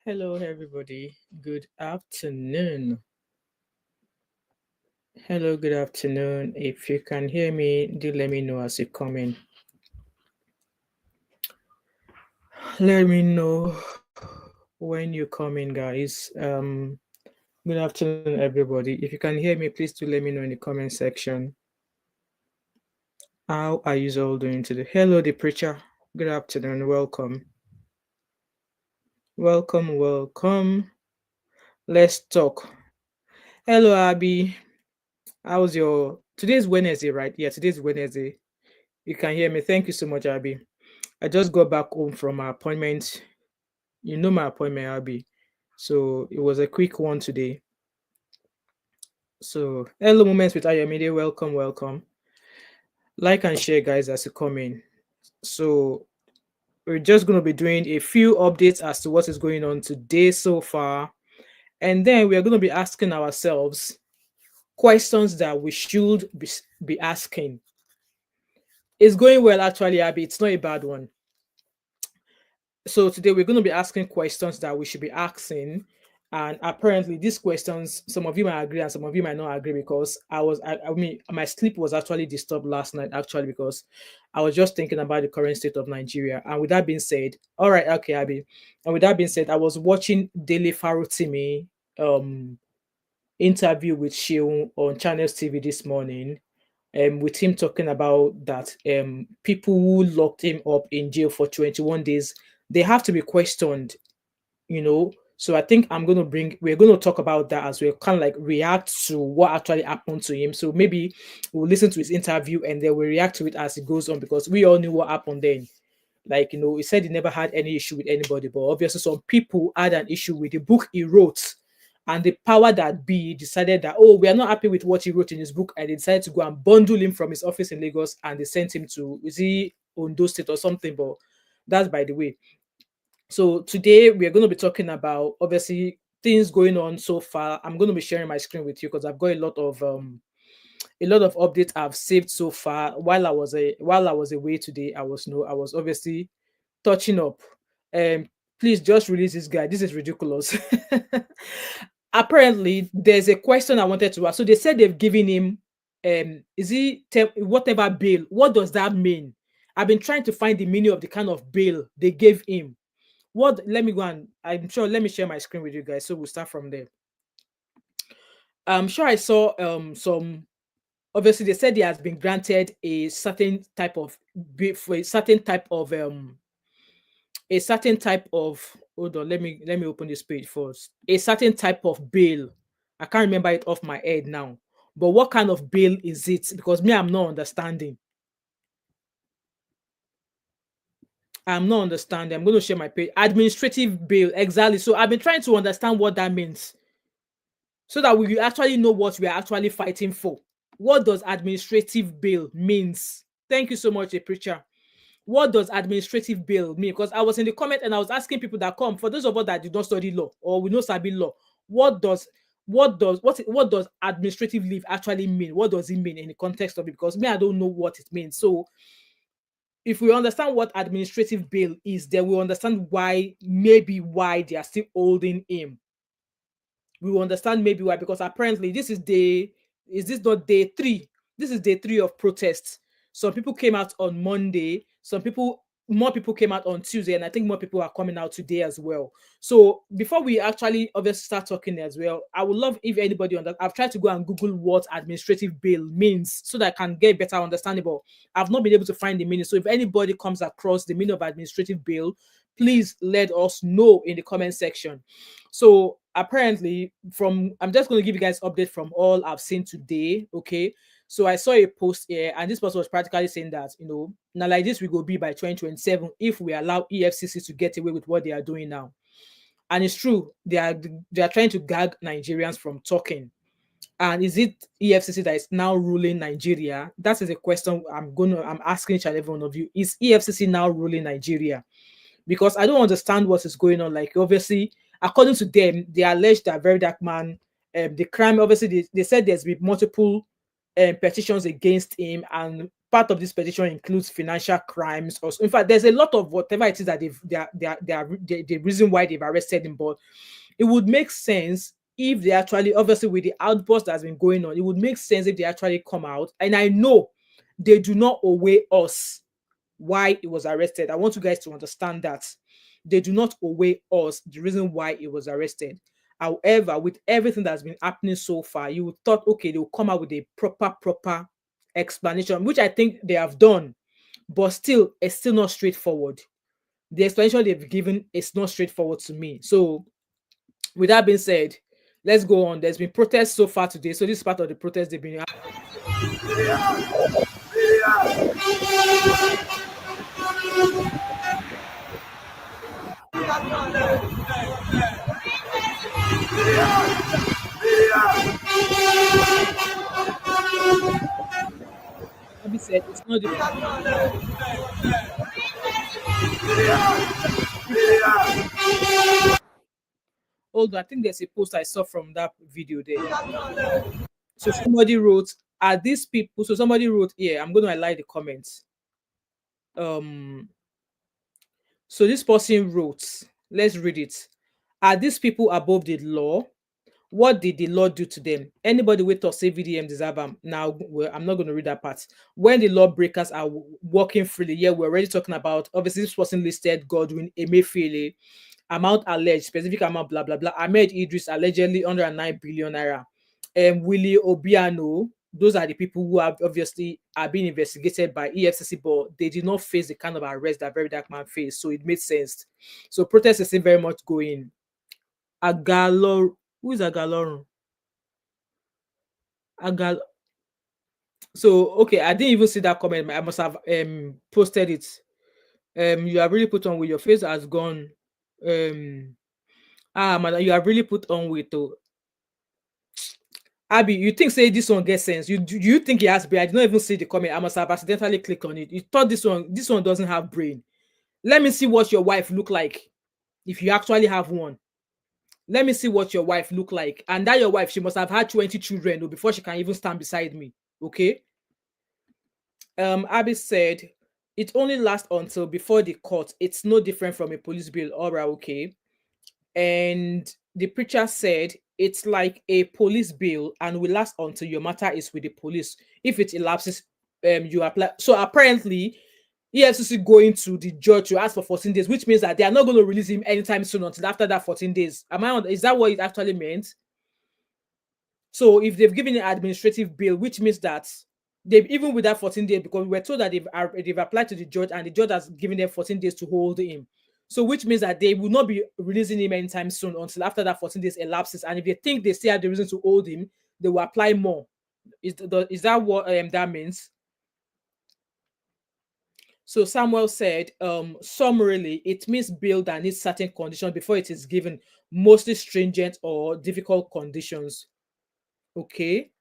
Hello, everybody. Good afternoon. Hello, good afternoon. If you can hear me, do let me know as you come in. Let me know when you come in, guys. Good afternoon, everybody. If you can hear me, please do let me know in the comment section. How are you all doing today? Hello, the preacher. Good afternoon. Welcome. Welcome, welcome. Let's talk. Hello, Abby. How's your today's Wednesday, right? Yeah, today's Wednesday. You can hear me. Thank you so much, Abby. I just got back home from my appointment. You know my appointment, Abby. So it was a quick one today. So hello, moments with Ayomide. Welcome, welcome. Like and share, guys, as you come in. So we're just going to be doing a few updates as to what is going on today so far, and then we are going to be asking ourselves questions that we should be asking. It's going well, actually, Abby. It's not a bad one. So today we're going to be asking questions that we should be asking, and apparently these questions, some of you might agree and some of you might not agree, because I mean, my sleep was actually disturbed last night, actually, because I was just thinking about the current state of Nigeria. And with that being said, all right, okay, Abby, and with that being said, I was watching Daily Farotimi interview with Sheung on Channels TV this morning, with him talking about that people who locked him up in jail for 21 days, they have to be questioned, you know. So I think we're going to talk about that as we kind of like react to what actually happened to him. So maybe we'll listen to his interview and then we'll react to it as it goes on, because we all knew what happened then. Like, you know, he said he never had any issue with anybody, but obviously some people had an issue with the book he wrote. And the power that be decided that, oh, we are not happy with what he wrote in his book, and they decided to go and bundle him from his office in Lagos, and they sent him to, is he Ondo State or something? But that's by the way. So today we are going to be talking about, obviously, things going on so far. I'm going to be sharing my screen with you because I've got a lot of updates I've saved so far. While I was away today, I was obviously touching up. Please just release this guy. This is ridiculous. Apparently, there's a question I wanted to ask. So they said they've given him whatever bail. What does that mean? I've been trying to find the meaning of the kind of bail they gave him. Let me go and let me share my screen with you guys. So we'll start from there. I'm sure I saw some, obviously they said he has been granted a certain type of hold on, let me open this page first. A certain type of bail. I can't remember it off my head now. But what kind of bail is it? Because me, I'm not understanding. I'm not understanding. I'm going to share my page. Administrative bail, exactly. So I've been trying to understand what that means, so that we actually know what we are actually fighting for. What does administrative bail means? Thank you so much, a preacher. What does administrative bail mean? Because I was in the comment and I was asking people that come, for those of us that did not study law or we know sabi law, what does administrative leave actually mean? What does it mean in the context of it? Because me, I don't know what it means. So if we understand what administrative bail is, then we understand why they are still holding him. We will understand maybe why, because apparently this is not day 3? This is day 3 of protests. Some people came out on Monday, more people came out on Tuesday, and I think more people are coming out today as well. So before we actually obviously start talking as well, I would love if anybody on that, I've tried to go and Google what administrative bail means so that I can get better understanding, but I've not been able to find the meaning. So if anybody comes across the meaning of administrative bail, please let us know in the comment section. So apparently, I'm just going to give you guys update from all I've seen today. Okay. So I saw a post here, and this person was practically saying that, now like this we go be by 2027 if we allow EFCC to get away with what they are doing now. And it's true, they are trying to gag Nigerians from talking. And is it EFCC that is now ruling Nigeria? That is a question I'm asking each and every one of you. Is EFCC now ruling Nigeria? Because I don't understand what is going on. Like, obviously, according to them, they allege that VeryDarkMan, the crime, obviously, they said there's been multiple petitions against him, and part of this petition includes financial crimes. Also, in fact, there's a lot of whatever it is that the reason why they've arrested him. But it would make sense if they actually, obviously, with the outburst that's been going on, it would make sense if they actually come out. And I know they do not owe us why he was arrested. I want you guys to understand that they do not owe us the reason why he was arrested. However, with everything that's been happening so far, you would thought, okay, they'll come out with a proper explanation, which I think they have done, but still, it's still not straightforward. The explanation they've given is not straightforward to me. So, with that being said, let's go on. There's been protests so far today. So this is part of the protest they've been Abi said it's not the although I think there's a post I saw from that video there. So somebody wrote, are these people? So somebody wrote here, I'm going to highlight the comments. So this person wrote, let's read it. Are these people above the law? What did the law do to them? Anybody with us say VDM deserve them? Now, well, I'm not going to read that part. When the lawbreakers are walking freely, yeah, we're already talking about, obviously, this person listed Godwin Emefiele, amount alleged, specific amount, blah, blah, blah. Ahmed Idris, allegedly under 9 billion naira. Willie Obiano, those are the people who have obviously are being investigated by EFCC, but they did not face the kind of arrest that VeryDarkMan faced. So it made sense. So protests is still very much going. Agalor, who is Agalor? So okay, I didn't even see that comment. I must have posted it. You have really put on with your face has gone. Man, you have really put on with Abby, you think say this one gets sense? You think it has brain? I did not even see the comment. I must have accidentally clicked on it. You thought this one doesn't have brain. Let me see what your wife look like if you actually have one. Let me see what your wife look like. And that your wife, she must have had 20 children before she can even stand beside me. Okay. Abby said it only lasts until before the court. It's no different from a police bill. All right, okay. And the preacher said it's like a police bill and will last until your matter is with the police. If it elapses, you apply. So apparently, EFCC going to the judge to ask for 14 days, which means that they are not going to release him anytime soon until after that 14 days. Is that what it actually meant? So if they've given an administrative bill, which means that they've even with that 14 days, because we were told that they've applied to the judge and the judge has given them 14 days to hold him. So which means that they will not be releasing him anytime soon until after that 14 days elapses. And if they think they still have the reason to hold him, they will apply more. Is that what that means? So Samuel said, summarily, it means bill that needs certain conditions before it is given, mostly stringent or difficult conditions. Okay.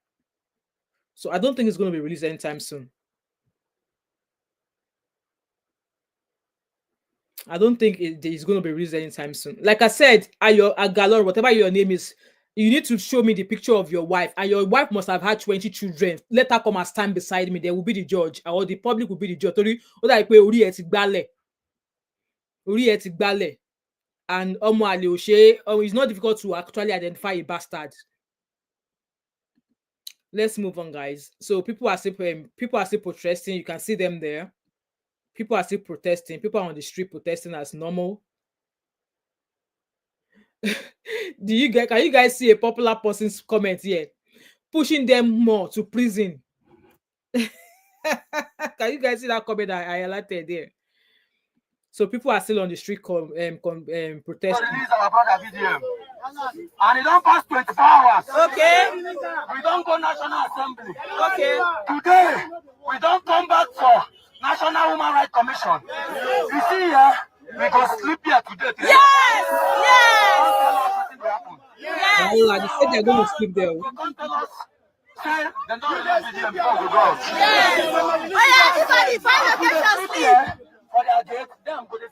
So I don't think it's going to be released anytime soon. I don't think it's going to be released anytime soon. Like I said, Agalor, whatever your name is, you need to show me the picture of your wife. And your wife must have had 20 children. Let her come and stand beside me. There will be the judge, or the public will be the judge. And it's not difficult to actually identify a bastard. Let's move on, guys. So people are still protesting. You can see them there. People are still protesting. People are on the street protesting as normal. Can you guys see a popular person's comment here? Pushing them more to prison. Can you guys see that comment I highlighted there? So people are still on the street protesting. Release our brother VDM. And it don't pass 24 hours. Okay. We don't go National Assembly. Okay. Today, we don't come back for National Human Rights Commission. You see here, we go sleep here today. Yes! Yes! They said they're going to sleep there. Say, they don't release VDM before we go. Yes! Oh yeah, everybody find location sleep. For their gate, them go to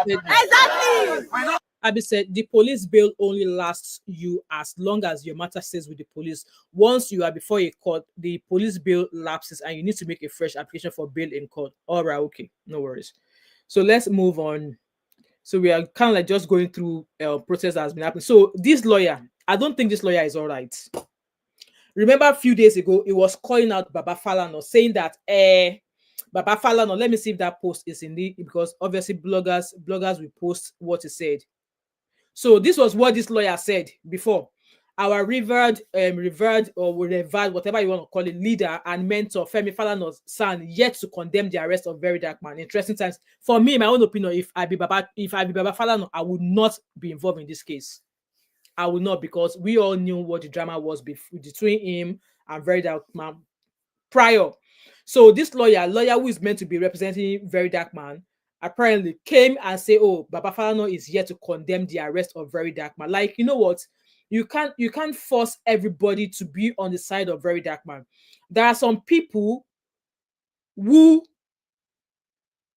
sleep. Exactly! We know Abby said the police bail only lasts you as long as your matter stays with the police. Once you are before a court, the police bail lapses and you need to make a fresh application for bail in court. All right, okay, no worries. So let's move on. So we are kind of like just going through process that has been happening. So this lawyer, I don't think this lawyer is all right. Remember a few days ago, it was calling out Baba Falana, saying that Baba Falana, let me see if that post is in the, because obviously bloggers will post what he said. So this was what this lawyer said before. Our revered or revered, whatever you want to call it, leader and mentor Femi Falana's son yet to condemn the arrest of VeryDarkMan. Interesting times. For me, in my own opinion, if I be Baba Falana, I would not be involved in this case. I will not, because we all knew what the drama was between him and VeryDarkMan prior. So this lawyer who is meant to be representing VeryDarkMan apparently came and say, oh, Baba Falana is here to condemn the arrest of VeryDarkMan. Like, you know what? You can't force everybody to be on the side of VeryDarkMan. There are some people who,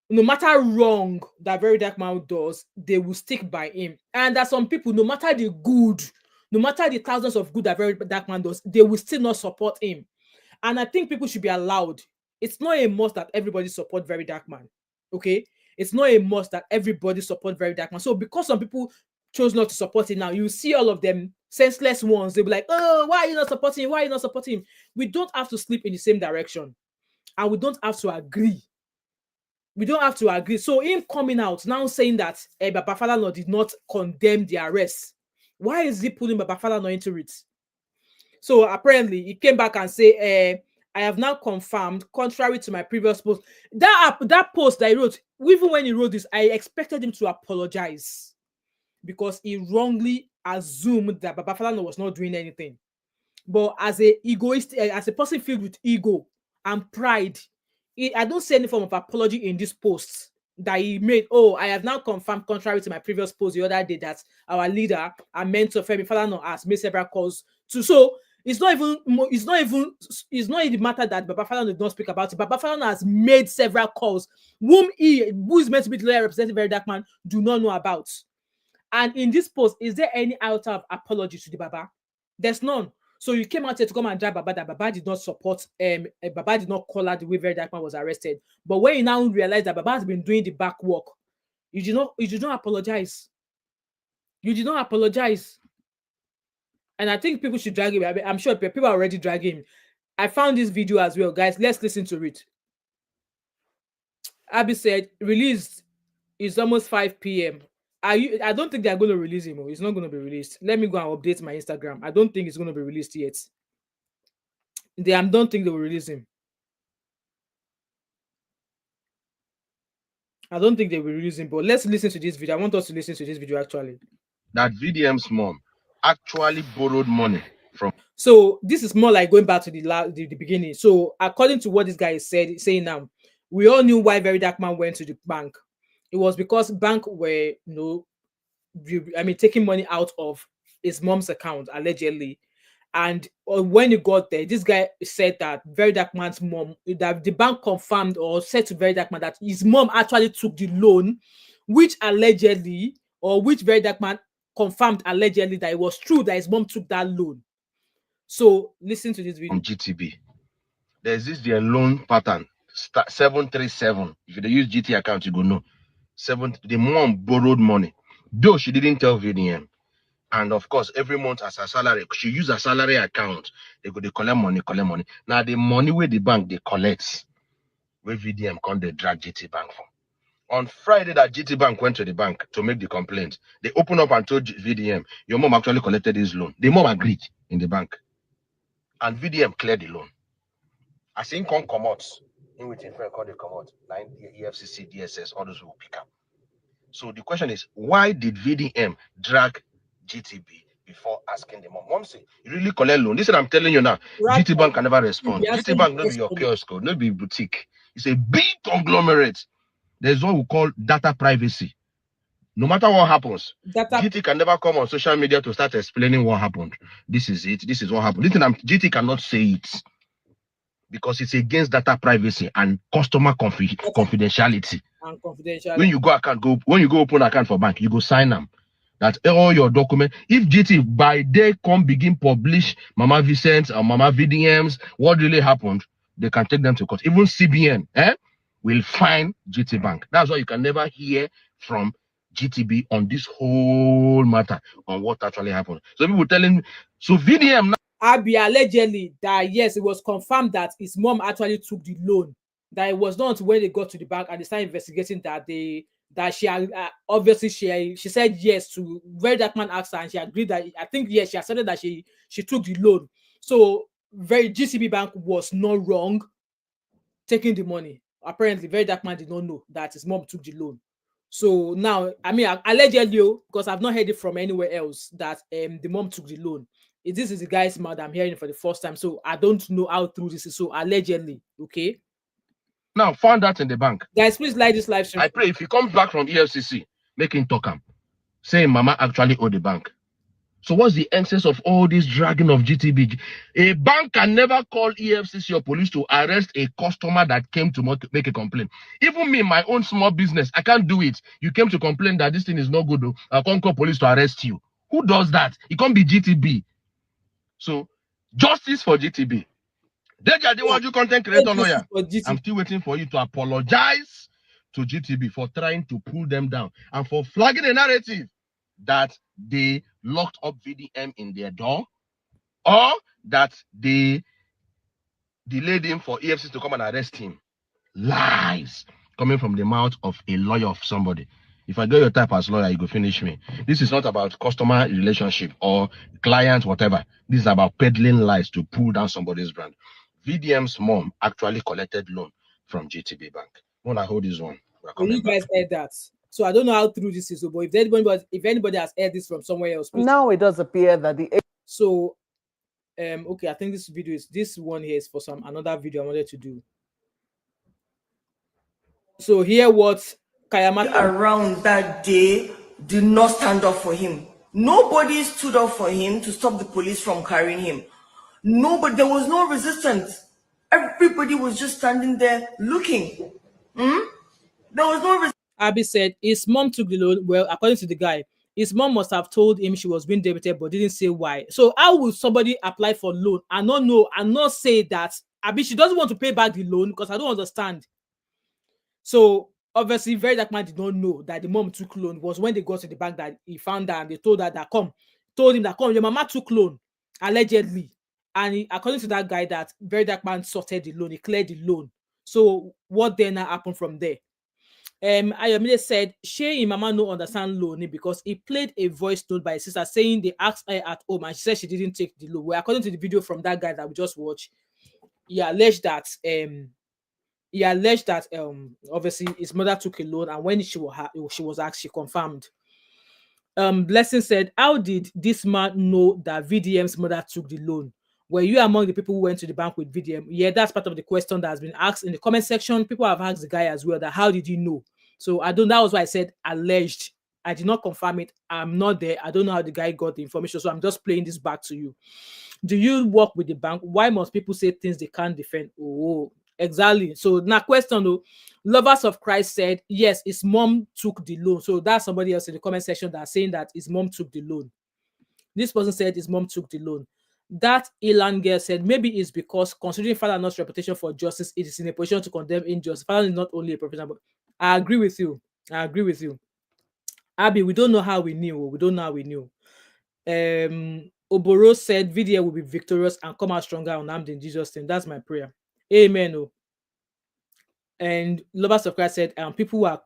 no matter wrong that VeryDarkMan does, they will stick by him. And there are some people, no matter the good, no matter the thousands of good that VeryDarkMan does, they will still not support him. And I think people should be allowed. It's not a must that everybody support VeryDarkMan. Okay? It's not a must that everybody support VeryDarkMan. So because some people chose not to support him now, you see all of them senseless ones. They'll be like, oh, why are you not supporting him? Why are you not supporting him? We don't have to sleep in the same direction. And we don't have to agree. We don't have to agree. So him coming out now saying that Baba Falana did not condemn the arrest. Why is he putting Baba Falana into it? So apparently he came back and say, I have now confirmed, contrary to my previous post. That post that he wrote, even when he wrote this, I expected him to apologize because he wrongly assumed that Baba Falana was not doing anything. But as a person filled with ego and pride, I don't see any form of apology in this post that he made. Oh, I have now confirmed, contrary to my previous post the other day, that our leader and mentor Femi Falana has made several calls to. So it's not even the matter that Baba Falana did not speak about it. Baba Falana has made several calls who is meant to be the lawyer representing VeryDarkMan do not know about. And in this post, is there any iota of apology to the Baba? There's none. So you came out here to come and drag Baba that Baba did not support, Baba did not call out the way VeryDarkMan was arrested. But when you now realize that Baba has been doing the back work, you did not apologize. You did not apologize. And I think people should drag him. I'm sure people are already dragging him. I found this video as well, guys. Let's listen to it. Abby said, released is almost 5 p.m. I don't think they're going to release him. It's not going to be released. Let me go and update my Instagram. I don't think it's going to be released yet. I don't think they will release him. I don't think they will release him, but let's listen to this video. I want us to listen to this video actually. That VDM's mom actually borrowed money from. So this is more like going back to the beginning. So according to what this guy is saying now, we all knew why VeryDarkMan went to the bank. It was because bank were, taking money out of his mom's account allegedly. And when he got there, this guy said that VeryDarkMan's mom, that the bank confirmed or said to VeryDarkMan that his mom actually took the loan, which VeryDarkMan confirmed allegedly that it was true that his mom took that loan. So listen to this video. From GTB. There's their loan pattern. 737. If you use GT account, you go know. The mom borrowed money, though she didn't tell VDM. And of course, every month as her salary, she used a salary account. They collect money. Now the money where the bank they collect, where VDM can't they drag GT Bank from. On Friday, that GT Bank went to the bank to make the complaint. They opened up and told VDM, your mom actually collected this loan. The mom agreed in the bank. And VDM cleared the loan. As income come out, in which in fact they come out, like EFCC, DSS, all those will pick up. So the question is, why did VDM drag GTB before asking the mom? Mom say, you really collect loan. This is what I'm telling you now. Right. GT Bank can never respond. GT Bank not be your kiosk, not be boutique. It's a big conglomerate. There's what we call data privacy. No matter what happens, GT can never come on social media to start explaining what happened. This is it. This is what happened. GT cannot say it because it's against data privacy and customer confidentiality. And confidentiality. When you go open account for bank, you go sign them. that all your documents, if GT by day come begin publish Mama Vicent or Mama VDMs, what really happened, they can take them to court. Even CBN will fine GT Bank. That's why you can never hear from GTB on this whole matter on what actually happened. So people telling, so VDM now. Abi allegedly that yes, it was confirmed that his mom actually took the loan. That it was not until when they got to the bank and they started investigating that she obviously she said yes to VeryDarkMan asked her and she agreed that I think yes, she accepted that she took the loan. So GCB Bank was not wrong taking the money. Apparently, VeryDarkMan did not know that his mom took the loan. So now, I mean, allegedly, because I've not heard it from anywhere else that the mom took the loan. This is the guy's mouth I'm hearing for the first time, so I don't know how true this is. So allegedly, okay. Now found that in the bank. Guys, please like this live stream. I pray if he comes back from EFCC, make him talk him, saying Mama actually owed the bank. So what's the essence of all this dragging of GTB? A bank can never call EFCC or police to arrest a customer that came to make a complaint. Even me, my own small business, I can't do it. You came to complain that this thing is not good. I can't call police to arrest you. Who does that? It can't be GTB. So justice for GTB. You content creator lawyer. I'm still waiting for you to apologize to GTB for trying to pull them down and for flagging a narrative that they locked up VDM in their door or that they delayed him for EFCC to come and arrest him. Lies coming from the mouth of a lawyer of somebody. If I get your type as lawyer, you go finish me. This is not about customer relationship or client, whatever. This is about peddling lies to pull down somebody's brand. VDM's mom actually collected loan from GTB Bank. When I hold this one, you guys heard that. So I don't know how true this is, but if anybody has heard this from somewhere else, please. Now it does appear that the okay, I think this one here is for another video I wanted to do. So here what Kayamata around that day did not stand up for him. Nobody stood up for him to stop the police from carrying him. Nobody, there was no resistance. Everybody was just standing there looking. There was no resistance. Abi said his mom took the loan. Well, according to the guy, his mom must have told him she was being debited, but didn't say why. So how would somebody apply for loan and not know and not say that Abi she doesn't want to pay back the loan? Because I don't understand. So obviously, VeryDarkMan did not know that the mom took loan. It was when they got to the bank that he found her and they told him that come, your mama took loan, allegedly. And according to that guy, that VeryDarkMan sorted the loan, he cleared the loan. So what then happened from there? Ayomide said, she and mama no understand loan because he played a voice note by his sister saying they asked her at home and she said she didn't take the loan. Well, according to the video from that guy that we just watched, he alleged that obviously his mother took a loan and when she was asked, she confirmed. Blessing said, how did this man know that VDM's mother took the loan? Were you among the people who went to the bank with VDM? Yeah, that's part of the question that has been asked in the comment section. People have asked the guy as well that how did you know? So that was why I said alleged. I did not confirm it. I'm not there. I don't know how the guy got the information. So I'm just playing this back to you. Do you work with the bank? Why must people say things they can't defend? Oh, exactly. So now question though, Lovers of Christ said, yes, his mom took the loan. So that's somebody else in the comment section that's saying that his mom took the loan. This person said his mom took the loan. That Elan girl said maybe it's because considering Father Not's reputation for justice, it is in a position to condemn injustice. Father is not only a professional, but I agree with you. Abby, we don't know how we knew. Oboro said VDM will be victorious and come out stronger unarmed in Jesus' name. That's my prayer. Amen. And Lovers of Christ said, people who are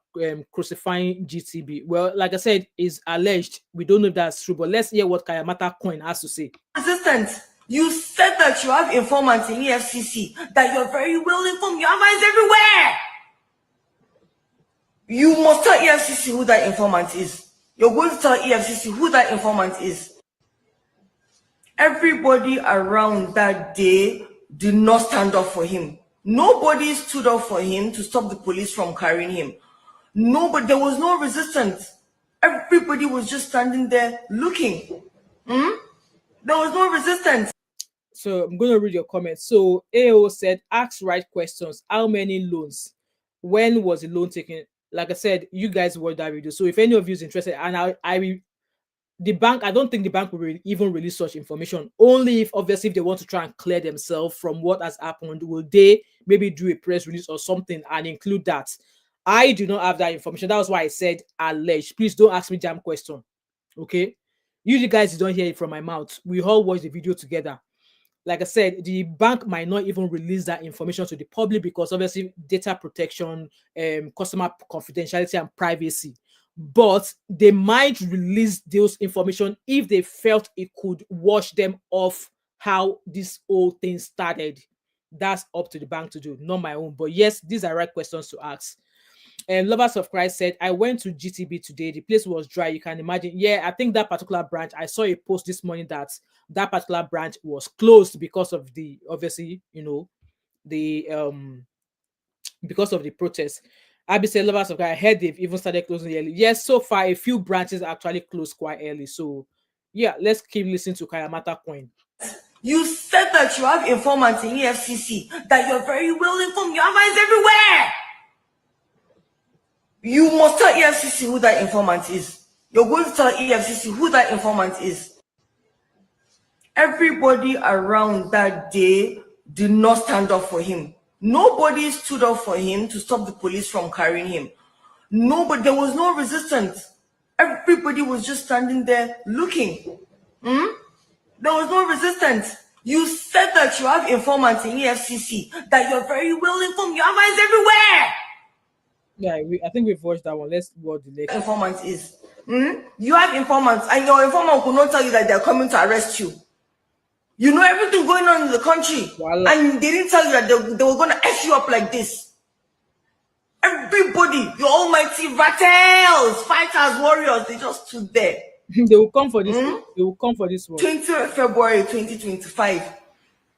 crucifying GTB. Well, like I said, is alleged. We don't know if that's true, but let's hear what Kayamata Coin has to say. Resistance. You said that you have informants in EFCC, that you're very well informed. You have eyes everywhere. You must tell EFCC who that informant is. You're going to tell EFCC who that informant is. Everybody around that day did not stand up for him. Nobody stood up for him to stop the police from carrying him. Nobody, there was no resistance. Everybody was just standing there looking. There was no resistance. So I'm going to read your comments. So AO said, ask right questions. How many loans? When was the loan taken? Like I said, you guys watched that video. So if any of you is interested, and the bank, I don't think the bank will even release such information. Only if obviously if they want to try and clear themselves from what has happened, will they maybe do a press release or something and include that. I do not have that information. That was why I said alleged. Please don't ask me jam question. Okay. You guys don't hear it from my mouth. We all watch the video together. Like I said, the bank might not even release that information to the public because obviously data protection, customer confidentiality and privacy. But they might release those information if they felt it could wash them off how this whole thing started. That's up to the bank to do, not my own. But yes, these are right questions to ask. Lovers of Christ said, I went to GTB today. The place was dry. You can imagine. Yeah, I think that particular branch, I saw a post this morning that that particular branch was closed because of the, obviously, the because of the protest. Abby said, Lovers of Christ, I heard they've even started closing early. Yes, so far a few branches actually closed quite early. So yeah, let's keep listening to Kayamata Coin. You said that you have informants in EFCC, that you're very well informed. You have eyes everywhere. You must tell EFCC who that informant is. You're going to tell EFCC who that informant is. Everybody around that day did not stand up for him. Nobody stood up for him to stop the police from carrying him. Nobody, there was no resistance. Everybody was just standing there looking. There was no resistance. You said that you have informants in EFCC, that you're very well informed. You have eyes everywhere. Yeah, I think we've watched that one. Let's watch the next. Informant is. You have informants, and your informant could not tell you that they're coming to arrest you. You know everything going on in the country, and they didn't tell you that they were going to F you up like this. Everybody, your almighty rattles, fighters, warriors, they just stood there. They will come for this. They will come for this one. 20th February 2025.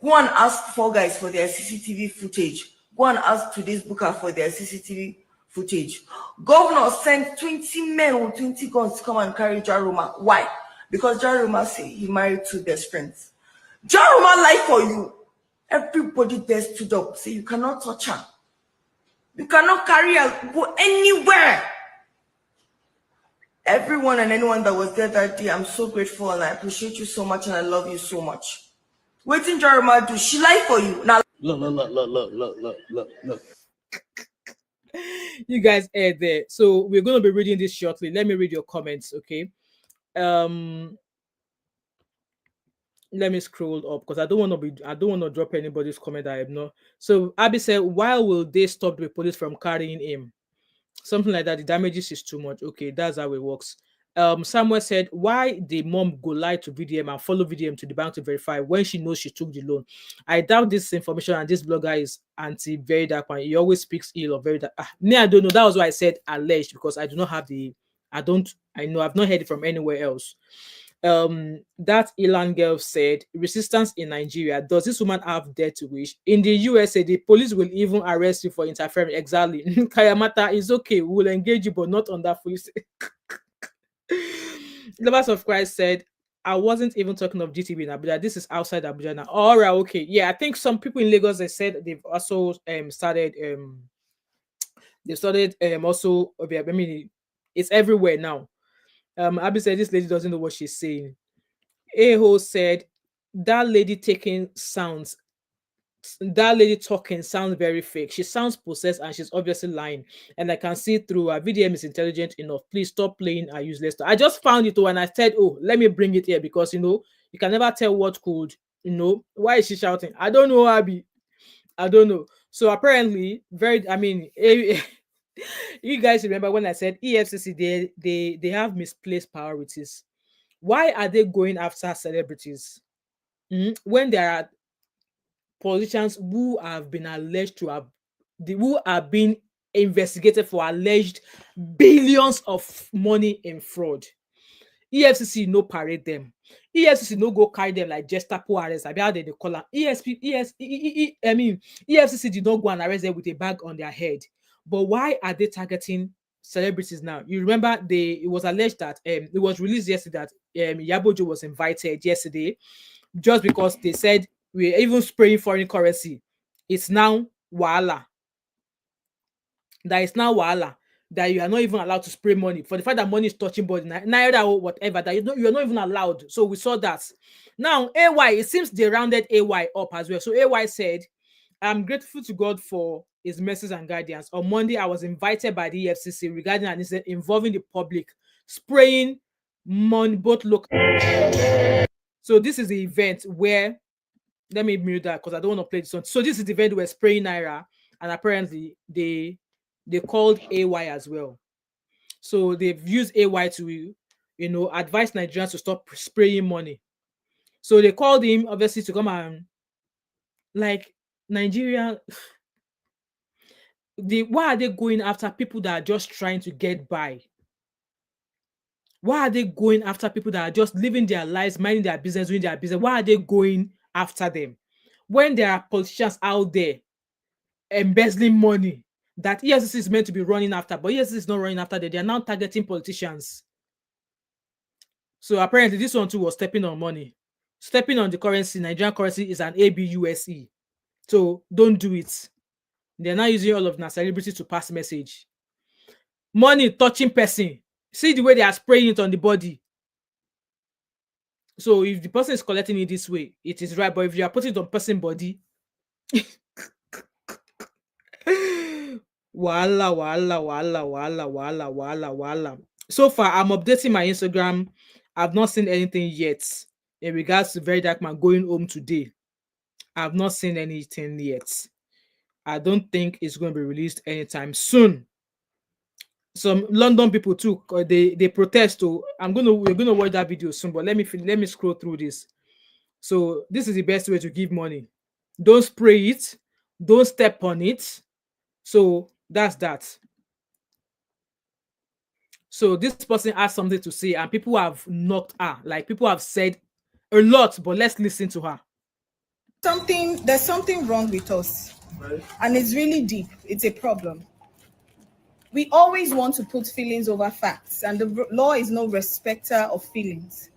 Go and ask Four Guys for their CCTV footage. Go and ask today's Booker for their CCTV footage. Governor sent 20 men with 20 guns to come and carry Jaruma. Why? Because Jaruma said he married two best friends. Jaruma lied for you. Everybody there stood up. Say you cannot touch her. You cannot carry her. Go anywhere. Everyone and anyone that was there that day, I'm so grateful and I appreciate you so much and I love you so much. Waiting Jaruma do, she lied for you. Now Look. You guys are there. So we're going to be reading this shortly. Let me read your comments, okay? Let me scroll up because I don't want to drop anybody's comment I have not. So Abby said, why will they stop the police from carrying him? Something like that. The damages is too much. Okay, that's how it works. Samuel said, why the mom go lie to VDM and follow VDM to the bank to verify when she knows she took the loan? I doubt this information and this blogger is anti VeryDarkMan. He always speaks ill of VeryDark. I don't know. That was why I said alleged, because I do not have I've not heard it from anywhere else. That Elan girl said, resistance in Nigeria. Does this woman have death to wish? In the USA, the police will even arrest you for interfering. Exactly. Kayamata is okay. We will engage you, but not on that police. Lovers of Christ said, I wasn't even talking of GTB in Abuja. This is outside Abuja now. All right, okay. Yeah, I think some people in Lagos, they said they've also started also, I mean, it's everywhere now. Abby said this lady doesn't know what she's saying. Aho said that lady talking sounds very fake. She sounds possessed and she's obviously lying. And I can see through her. VDM is intelligent enough. Please stop playing a useless. I just found it and I said, oh, let me bring it here because you can never tell what could, why is she shouting? I don't know, Abby. I don't know. So apparently, you guys remember when I said EFCC, they have misplaced priorities. Why are they going after celebrities when there are politicians who have been alleged to have who are being investigated for alleged billions of money in fraud? EFCC no parade them. EFCC no go carry them like Gestapo arrest. I mean, how they call them? EFCC did not go and arrest them with a bag on their head. But why are they targeting celebrities now? You remember it was alleged that it was released yesterday that Yabojo was invited yesterday just because they said we're even spraying foreign currency. It's now Wahala. That is now Wahala. that you are not even allowed to spray money, for the fact that money is touching body, naira or whatever, that you are not even allowed. So we saw that. Now, AY, it seems they rounded AY up as well. So AY said, I'm grateful to God for his mercies and guidance. On Monday, I was invited by the EFCC regarding an incident involving the public spraying money, both local. So this is the event where, let me mute that because I don't want to play this one. So this is the event where spraying naira, and apparently they called AY as well. So they've used AY to, advise Nigerians to stop spraying money. So they called him obviously to come and, like, Nigeria. Why are they going after people that are just trying to get by? Why are they going after people that are just living their lives, minding their business, doing their business? Why are they going after them when there are politicians out there embezzling money that EFCC is meant to be running after, but EFCC is not running after them? They are now targeting politicians. So apparently this one too was stepping on money, stepping on the currency. Nigerian currency is an ABUSE. So don't do it. They're now using all of the celebrities to pass message. Money touching person. See the way they are spraying it on the body. So if the person is collecting it this way, it is right. But if you are putting it on person body, wala. So far, I'm updating my Instagram. I've not seen anything yet in regards to VeryDarkMan going home today. I've not seen anything yet. I don't think it's going to be released anytime soon. Some London people too, they protest. We're gonna watch that video soon. But let me scroll through this. So this is the best way to give money. Don't spray it. Don't step on it. So that's that. So this person has something to say, and people have knocked her. Like, people have said a lot, but let's listen to her. There's something wrong with us, and it's really deep. It's a problem. We always want to put feelings over facts, and the law is no respecter of feelings.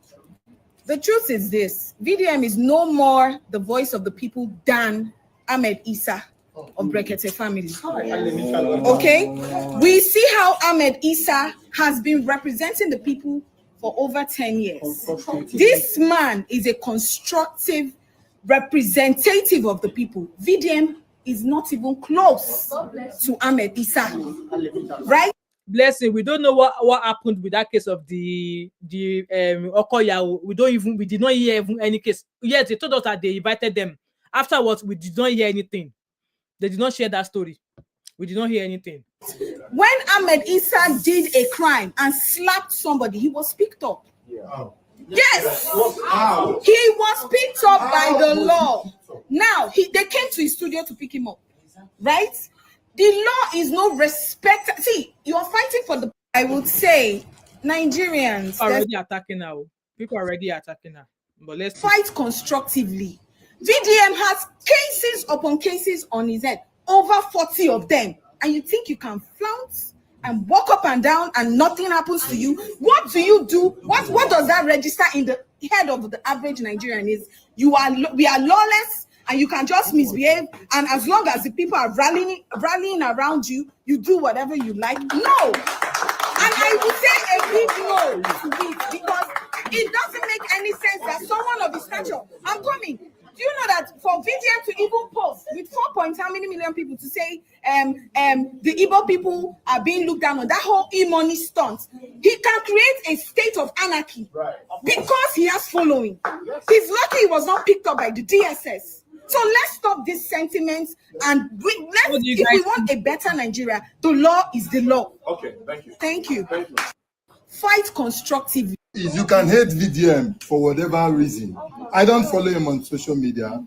The truth is this: VDM is no more the voice of the people than Ahmed Issa of Brekete family. Okay? We see how Ahmed Issa has been representing the people for over 10 years. This man is a constructive representative of the people. VDM is not even close to Ahmed Issa, right? Blessing, we don't know what happened with that case of the Okoya. We did not hear even any case. Yes, they told us that they invited them. Afterwards, we did not hear anything. They did not share that story. We did not hear anything. When Ahmed Issa did a crime and slapped somebody, he was picked up. Yeah. Yes, he was picked up by the law. Now, they came to his studio to pick him up, right? The law is no respect. See, you're fighting for the... I would say Nigerians... already attacking now. People are already attacking now. But let's fight constructively. VDM has cases upon cases on his head. Over 40 of them. And you think you can flounce and walk up and down and nothing happens to you? What do you do? What does that register in the head of the average Nigerian? Is we are lawless and you can just misbehave, and as long as the people are rallying around you, you do whatever you like? No. And I would say a big no to it, because it doesn't make any sense that someone of his stature... I'm coming. Do you know that for VDM to even post with 4 point how many million people to say the Igbo people are being looked down on, that whole e-money stunt, he can create a state of anarchy, right, because he has following. He's lucky he was not picked up by the DSS. So let's stop these sentiments, and if we want a better Nigeria, the law is the law. Okay, thank you. Thank you. Fight constructively. You can hate VDM for whatever reason. I don't follow him on social media,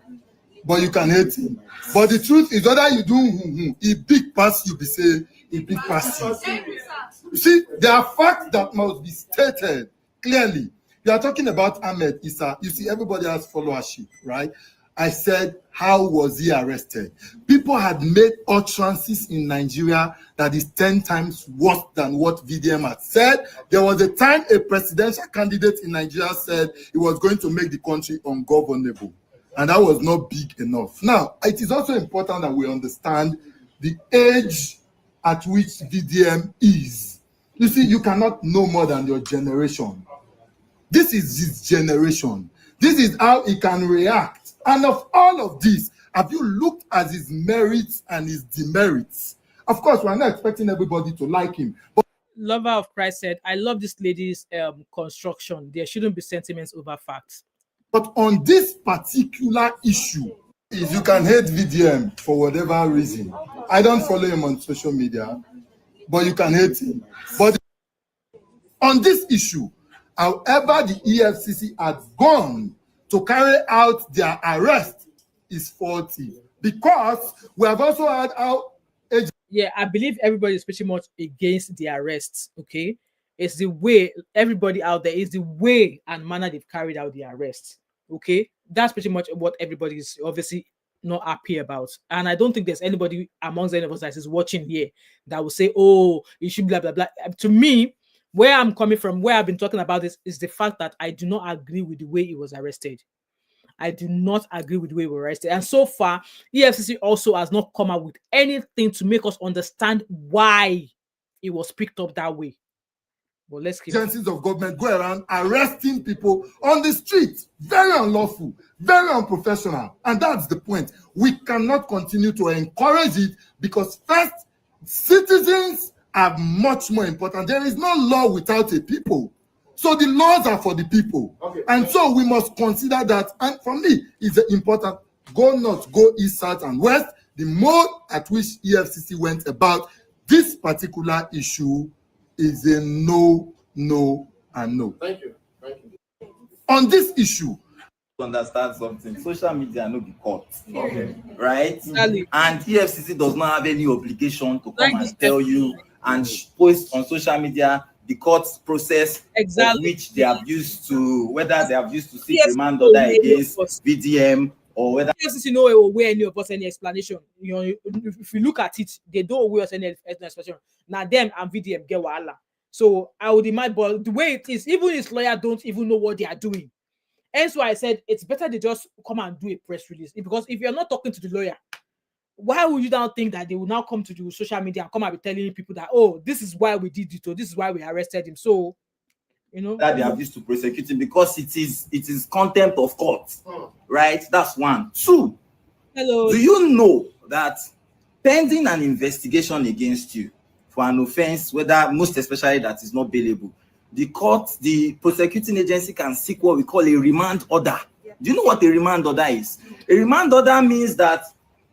but you can hate him. But the truth is, whether you do a big pass, you be say a big pass. You see, there are facts that must be stated clearly. You are talking about Ahmed Issa. You see, everybody has followership, right? I said, how was he arrested? People had made utterances in Nigeria that is 10 times worse than what VDM had said. There was a time a presidential candidate in Nigeria said he was going to make the country ungovernable. And that was not big enough. Now, it is also important that we understand the age at which VDM is. You see, you cannot know more than your generation. This is his generation. This is how he can react. And of all of this, have you looked at his merits and his demerits? Of course, we're not expecting everybody to like him. But Lover of Christ said, I love this lady's construction. There shouldn't be sentiments over facts. But on this particular issue, is you can hate VDM for whatever reason. I don't follow him on social media, but you can hate him. But on this issue, however the EFCC had gone to carry out their arrest is faulty, because we have also had how yeah, I believe everybody is pretty much against the arrests. Okay, it's the way everybody out there is the way and manner they've carried out the arrests. Okay, that's pretty much what everybody is obviously not happy about. And I don't think there's anybody amongst any of us that is watching here that will say, oh, it should blah blah blah. To me, where I'm coming from, where I've been talking about this, is the fact that I do not agree with the way he was arrested. I do not agree with the way we were arrested. And so far, EFCC also has not come out with anything to make us understand why it was picked up that way. Well, let's keep agencies of government go around arresting people on the street. Very unlawful, very unprofessional. And that's the point. We cannot continue to encourage it, because first, citizens are much more important. There is no law without a people. So the laws are for the people. Okay. And so we must consider that. And for me, it's important. Go north, go east, south, and west. The mode at which EFCC went about this particular issue is a no, no, and no. Thank you. Thank you. On this issue, to understand something, social media no be court. Okay. Right? And EFCC does not have any obligation to come and tell you and post on social media the court process of which they have used to, whether they have used to seek remand order against VDM, or whether EFCC no owe any of us any explanation. You know, if you look at it, they don't owe us any explanation. Now them and VDM get wahala. So I would imagine, but the way it is, even his lawyer don't even know what they are doing. Hence why I said it's better they just come and do a press release. Because if you're not talking to the lawyer, why would you now think that they will now come to the social media and come and be telling people that, oh, this is why we did it, or this is why we arrested him? So, you know, that they have used to prosecute him, because it is contempt of court, right? That's one. Two, hello. Do you know that pending an investigation against you for an offense, whether most especially that is not bailable, the court, the prosecuting agency can seek what we call a remand order. Yeah. Do you know what a remand order is? A remand order means that,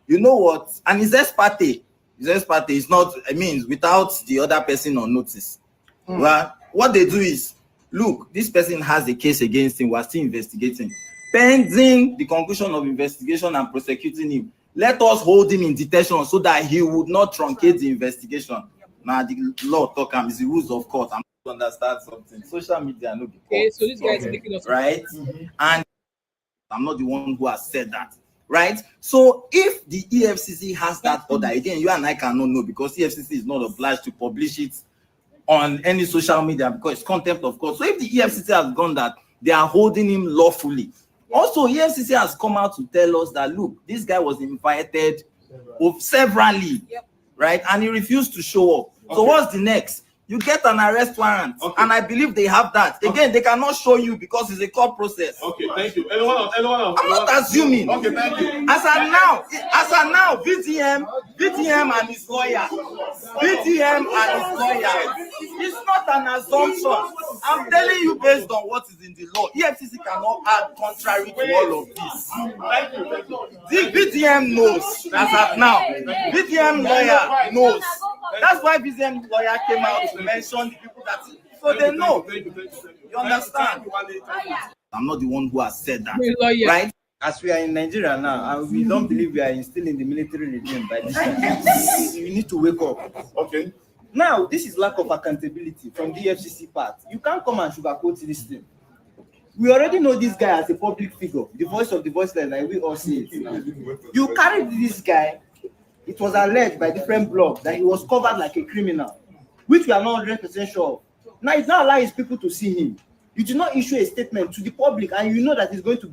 you know what, and his ex parte is not, I mean, without the other person on notice. Well, what they do is, look, this person has a case against him, we're still investigating. Pending the conclusion of investigation and prosecuting him, let us hold him in detention so that he would not truncate the investigation. Now, the law talk is the rules of court. I'm to understand something. Social media no be court. Okay, so this guy is taking us right, and I'm not the one who has said that. Right, so if the EFCC has that order, again, you and I cannot know, because EFCC is not obliged to publish it on any social media because it's contempt of court. So if the EFCC has gone that they are holding him lawfully, also EFCC has come out to tell us that, look, this guy was invited severally, right, and he refused to show up. So what's the next? You get an arrest warrant, and I believe they have that. Again, they cannot show you because it's a court process. Okay, thank you. Anyone else? I'm not assuming. Okay, thank you. As of now, VDM and his lawyer, it's not an assumption. I'm telling you based on what is in the law. EFCC cannot add contrary to all of this. Thank you. The VDM knows. As of now, VDM lawyer knows. That's why VDM lawyer came out to mention the people that, so they know. You understand? I'm not the one who has said that, right? As we are in Nigeria now, and we don't believe we are still in the military regime by this time. We need to wake up. Okay. Now, this is lack of accountability from the FCC part. You can't come and sugarcoat this thing. We already know this guy as a public figure, the voice of the voiceless, like we all see it. You carried this guy. It was alleged by different blogs that he was covered like a criminal, which we are not 100% sure of. Now, it's not allowing his people to see him. You do not issue a statement to the public, and you know that it's going to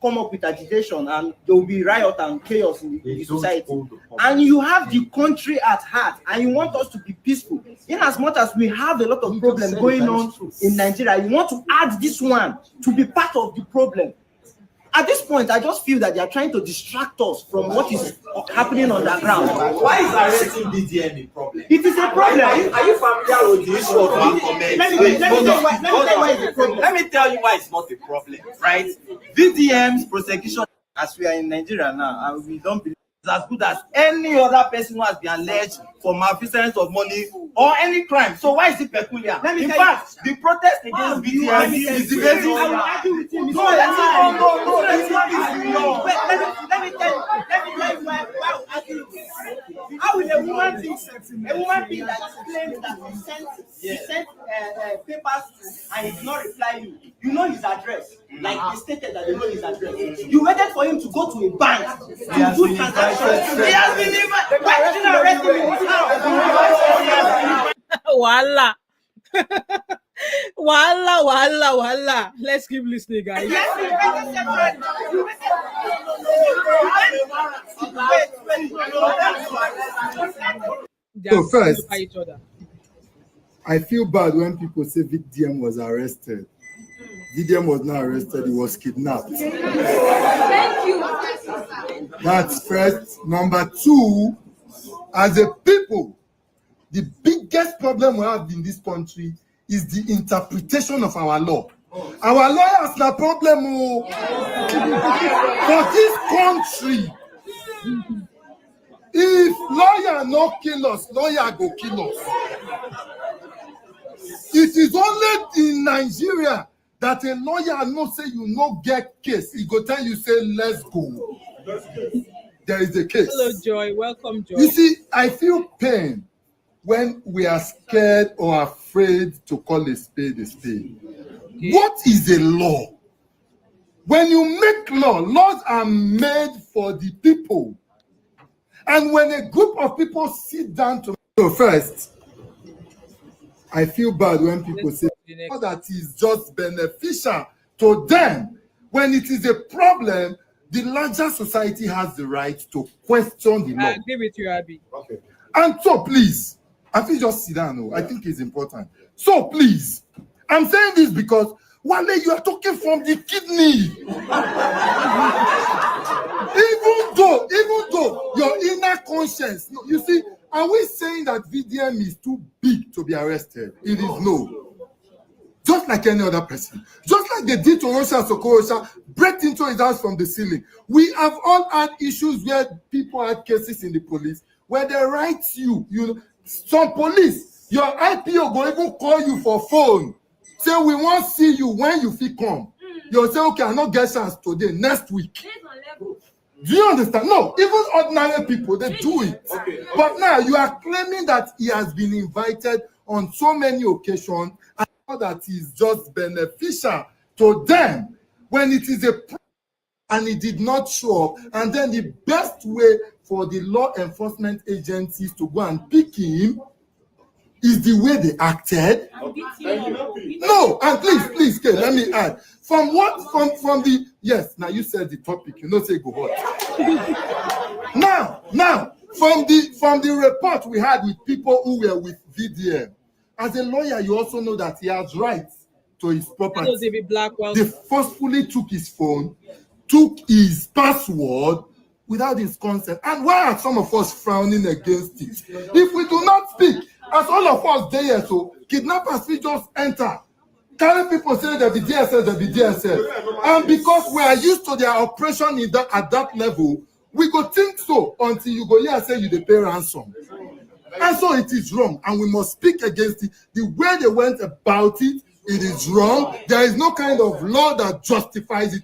come up with agitation, and there will be riot and chaos in the society. And you have the country at heart, and you want us to be peaceful. In as much as we have a lot of problems going on in Nigeria, you want to add this one to be part of the problem. At this point, I just feel that they are trying to distract us from what is happening on the ground. Why is arresting VDM a problem? It is a problem. Are you familiar with the issue of our comments? Let me tell you why it's not a problem, right? VDM's prosecution, as we are in Nigeria now, and we don't believe it's as good as any other person who has been alleged for malfeasance of money or any crime. So why is it peculiar? In fact, the protest against VDM is the basis. I will argue with him. No, Let me tell you why I will argue with him. How will a woman being that claims that he sent papers to and he did not reply you? You know his address. Like they stated that they know his address. You waited for him to go to a bank to do transactions. He has been invited. Why did you arrest him in his house? Voila. Voila. Let's keep listening, guys. So first, I feel bad when people say VDM was arrested. VDM was not arrested, he was kidnapped. Thank you. That's first. Number two, as a people, the biggest problem we have in this country is the interpretation of our law. Our lawyers na problem for this country. If lawyer no kill us, lawyer go kill us. It is only in Nigeria that a lawyer no say you no get case. He go tell you say let's go. There is a case. Hello, Joy. Welcome, Joy. You see, I feel pain when we are scared or afraid to call a spade a spade. Okay. What is a law? When you make laws are made for the people. And when a group of people sit down to... So first, I feel bad when people say that is just beneficial to them. When it is a problem, the larger society has the right to question the law. I agree with you, Abby. Okay. And so please, I feel just sit down. I think it's important. So please, I'm saying this because Wale, you are talking from the kidney. even though your inner conscience, you see, are we saying that VDM is too big to be arrested? It is no. Just like any other person. Just like they did to Russia Sokorosha, break into his house from the ceiling. We have all had issues where people had cases in the police where they write you know, some police, your IPO go even call you for phone. Say, we won't see you when you feel come. You'll say, okay, I'll not get chance today, next week. Do you understand? No, even ordinary people, they do it. Okay. But now you are claiming that he has been invited on so many occasions and that is just beneficial to them when it is a problem and he did not show up. And then the best way for the law enforcement agencies to go and pick him is the way they acted. No, and please, Kay, let me add. From the yes, now you said the topic, you know, say go hot. now, from the report we had with people who were with VDM, as a lawyer, you also know that he has rights to his property. They forcefully took his phone, took his password without his consent. And why are some of us frowning against it? If we do not speak, as all of us there, so kidnappers will just enter. Carry people say they be DSS, and because we are used to their operation at that level, we go think so until you go here and say you dey pay ransom. And so it is wrong, and we must speak against it. The way they went about it, it is wrong. There is no kind of law that justifies it.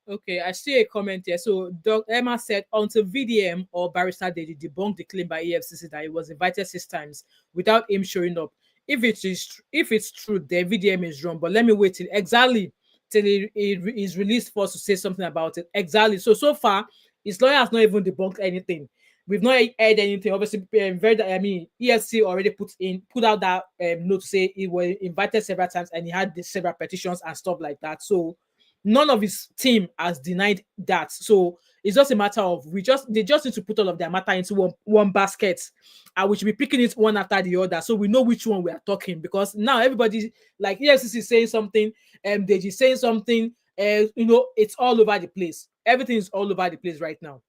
Okay, I see a comment here. So Dr. Emma said, until VDM or Barrister they debunked the claim by EFCC that he was invited 6 times without him showing up. If it's true, the VDM is wrong. But let me wait till he is released for us to say something about it. Exactly. So far, his lawyer has not even debunked anything. We've not heard anything. Obviously, EFC already put out that note to say he was invited several times and he had several petitions and stuff like that. So none of his team has denied that. So it's just a matter of they just need to put all of their matter into one basket, and we should be picking it one after the other, so we know which one we are talking. Because now everybody, like EFCC is saying something, Deji is saying something, it's all over the place. Everything is all over the place right now.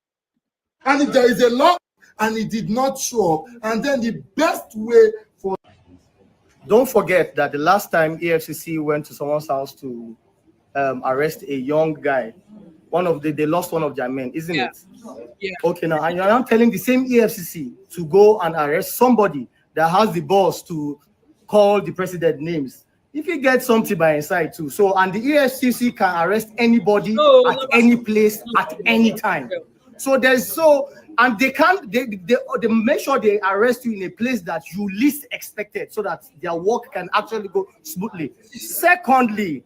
And if there is a law and it did not show up, and then the best way for... Don't forget that the last time EFCC went to someone's house to arrest a young guy, they lost one of their men, isn't it? Yeah. Okay, now, and you're not telling the same EFCC to go and arrest somebody that has the balls to call the president names. If you get something by inside too, and the EFCC can arrest anybody at any place at any time. So and they make sure they arrest you in a place that you least expected, so that their work can actually go smoothly. Secondly,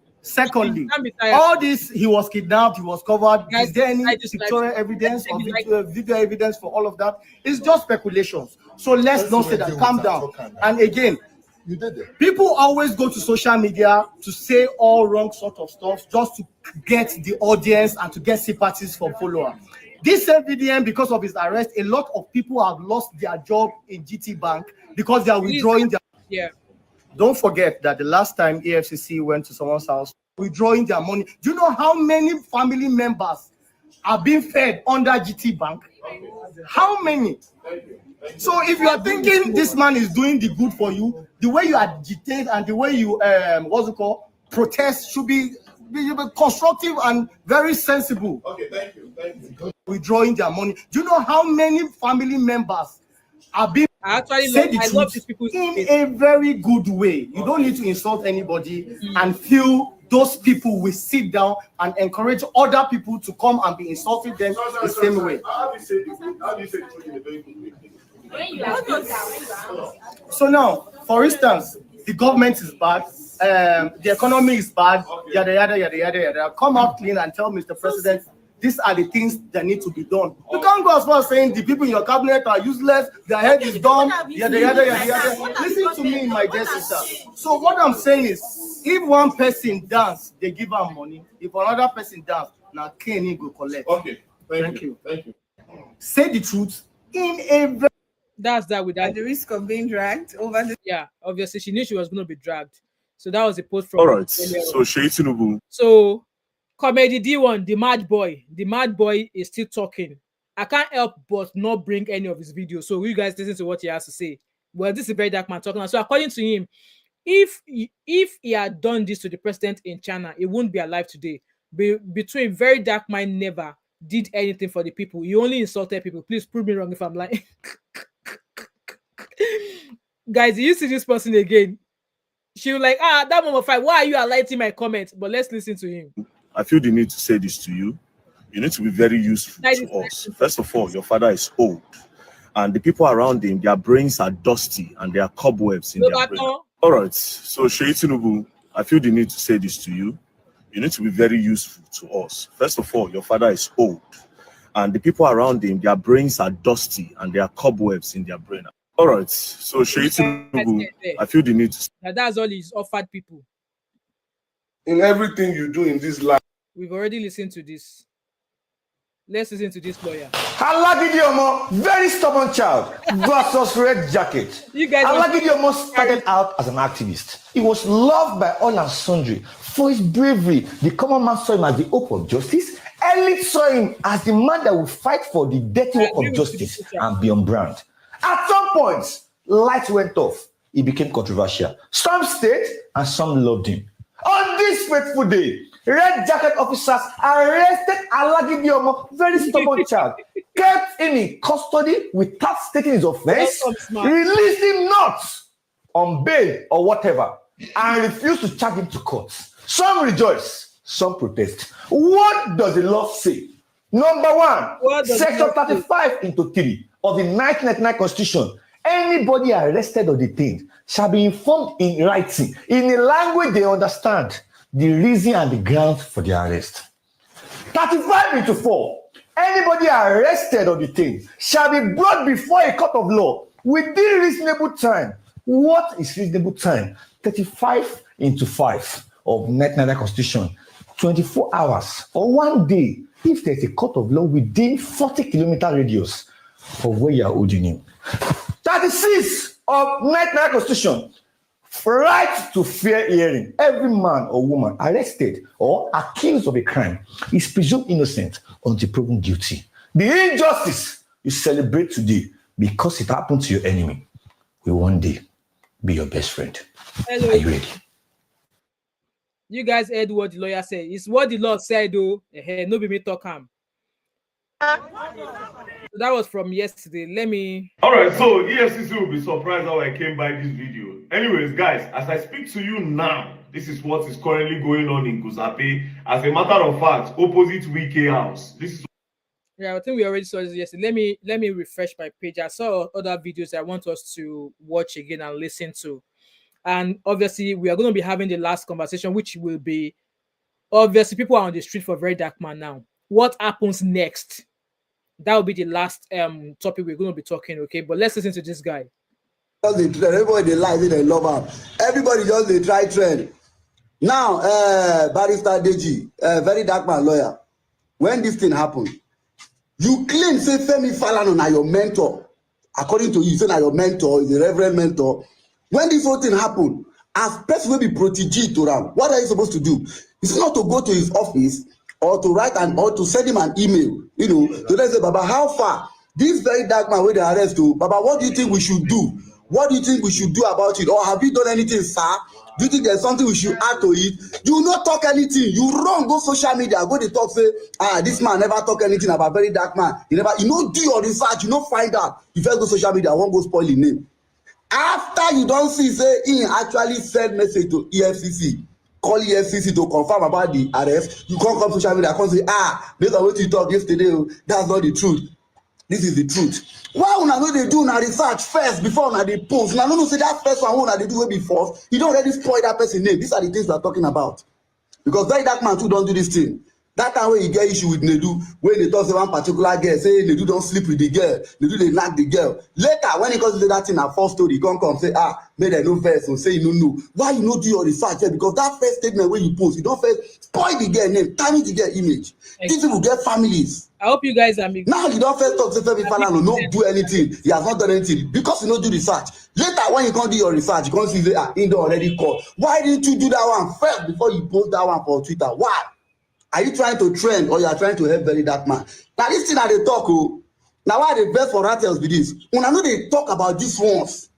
all this, he was kidnapped, he was covered. Is there any pictorial evidence or video evidence for all of that? It's just speculations. So let's not say that. Calm down. And again, people always go to social media to say all wrong sort of stuff just to get the audience and to get sympathies from followers. This VDM, because of his arrest, a lot of people have lost their job in GT Bank because they are withdrawing their... Yeah. Don't forget that the last time EFCC went to someone's house, withdrawing their money. Do you know how many family members are being fed under GT Bank? How many? So if you are thinking this man is doing the good for you, the way you agitate and the way you protest should be constructive and very sensible. Okay, thank you. Withdrawing their money. Do you know how many family members are being I love these people in a very good way? You don't need to insult anybody and feel those people will sit down and encourage other people to come and be insulting them the same way. How do you say this in a very good way? So now, for instance, the government is bad, the economy is bad, yada yada yada yada yada. Come out clean and tell Mr. President, these are the things that need to be done. You can't go as far as saying the people in your cabinet are useless, their head is dumb, yada yada yada yada. Listen to me, my dear sister. So what I'm saying is, if one person dance, they give her money. If another person dance, now Kenny go collect. Okay, thank you. Say the truth in a That's that without the risk of being dragged over the... Yeah, obviously she knew she was going to be dragged. So that was a post from... All right, so Sheyi Tinubu. So, Comedy D1, the mad boy is still talking. I can't help but not bring any of his videos. So you guys listen to what he has to say. Well, this is Very Dark Man talking. So according to him, if he had done this to the president in China, he wouldn't be alive today. Between Very Dark Man never did anything for the people. He only insulted people. Please prove me wrong if I'm lying. Guys, you see this person again. She was like, that moment 5. Why are you highlighting my comments? But let's listen to him. I feel the need to say this to you. You need to be very useful to us. First of all, your father is old, and the people around him, their brains are dusty and there are cobwebs in their brain. All right, so Sheyi Tinubu, I feel the need to say this to you. You need to be very useful to us. First of all, your father is old, and the people around him, their brains are dusty and there are cobwebs in their brain. All right, so Sheyi Tinubu, I feel the need to... That's all he's offered people. In everything you do in this life. We've already listened to this. Let's listen to this lawyer. Alagidiomo, very stubborn child, versus Red Jacket. Alagidiomo started out as an activist. He was loved by all and sundry for his bravery. The common man saw him as the hope of justice. Elite saw him as the man that would fight for the dirty work of justice and be on brand. At some point, lights went off. He became controversial. Some stayed and some loved him. On this fateful day, Red Jacket officers arrested Alagidiomo, very stubborn child, kept him in custody without stating his offense, released him not on bail or whatever, and refused to charge him to court. Some rejoice, some protest. What does the law say? Number 1, Section 35 into 3 of the 1999 Constitution. Anybody arrested or detained shall be informed in writing, in a language they understand, the reason and the ground for the arrest. 35 into 4. Anybody arrested or detained shall be brought before a court of law within reasonable time. What is reasonable time? 35 into 5 of Nigeria Constitution. 24 hours or 1 day if there's a court of law within 40-kilometer radius of where you are holding him. 36 of Nigeria Constitution. Right to fair hearing. Every man or woman arrested or accused of a crime is presumed innocent until proven guilty. The injustice you celebrate today because it happened to your enemy will one day be your best friend. Hello. Are you ready? You guys heard what the lawyer said. It's what the law said, though. No be me talk him. So that was from yesterday. Let me. All right, so EFCC will be surprised how I came by this video. Anyways, guys, as I speak to you now, this is what is currently going on in Kusape. As a matter of fact, opposite Wike House. This is. Yeah, I think we already saw this yesterday. Let me refresh my page. I saw other videos I want us to watch again and listen to. And obviously, we are going to be having the last conversation, which will be, obviously, people are on the street for VeryDarkMan now. What happens next? That will be the last topic we're going to be talking, okay? But let's listen to this guy. Everybody, they like it, they love him. Everybody just they try trend. Now, Barrister Deji, VeryDarkMan lawyer, when this thing happened, you claim, say, Femi Falana na your mentor. According to you, say na your mentor, is a reverend mentor. When this whole thing happened, as person will be protégé to him, what are you supposed to do? It's not to go to his office or to write or to send him an email, to say, Baba, how far? This VeryDarkMan where they arrest you, Baba, what do you think we should do? What do you think we should do about it? Or have you done anything, sir? Do you think there's something we should add to it? You will not talk anything. You run, go social media, go to talk, say, this man never talk anything about VeryDarkMan. You know, do your research, you know, find out. You first go social media, won't go spoil his name. After you don't see, say, he actually send message to EFCC, call EFCC to confirm about the arrest, you can't come social media, can't say, based on what you talked yesterday, that's not the truth. This is the truth. Why una no dey do una research first before una dey post? Una no say that first one una dey do way before. You don't already spoil that person's name. These are the things we are talking about. Because VeryDarkMan too don't do this thing. That time when you get issue with Nedu, when they talk to one particular girl, say Nedu don't sleep with the girl, Nedu they knock the girl. Later, when he comes to say that thing a false story, come say, made a no verse or say you know. Why you no do your research? Because that first statement when you post, you don't first spoil the girl name, tarnish the girl image. These people get families. I hope you guys are making. Now you don't first talk to Femi Falana, no do anything. He has not done anything because you don't do research. Later, when you can't do your research, you can't see say, he don't already call. Why didn't you do that one first before you post that one for Twitter? Why? Are you trying to trend or you are trying to help VeryDarkMan? Now this thing that they talk, now why they best for ratels with this? When I know they talk about these ones,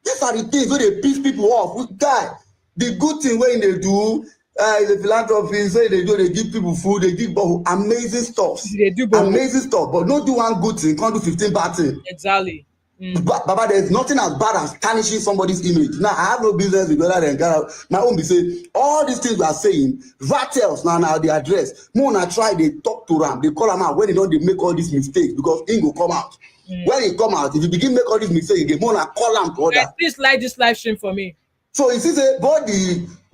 these are the things where they piss people off. With guy, the good thing when they do is a philanthropy, say they do, they give people food, they give amazing stuff. They do amazing stuff, but not do one good thing, can't do 15 bad things. Exactly. But Baba, there's nothing as bad as tarnishing somebody's image. Now, I have no business with whether they get out. My own be say, all these things we are saying, Ratels now the address. Mona try, they talk to them, they call them out when they don't they make all these mistakes because things will come out. When it come out, if you begin make all these mistakes again, Mona call them to order. Please like this live stream for me. So you see, say, both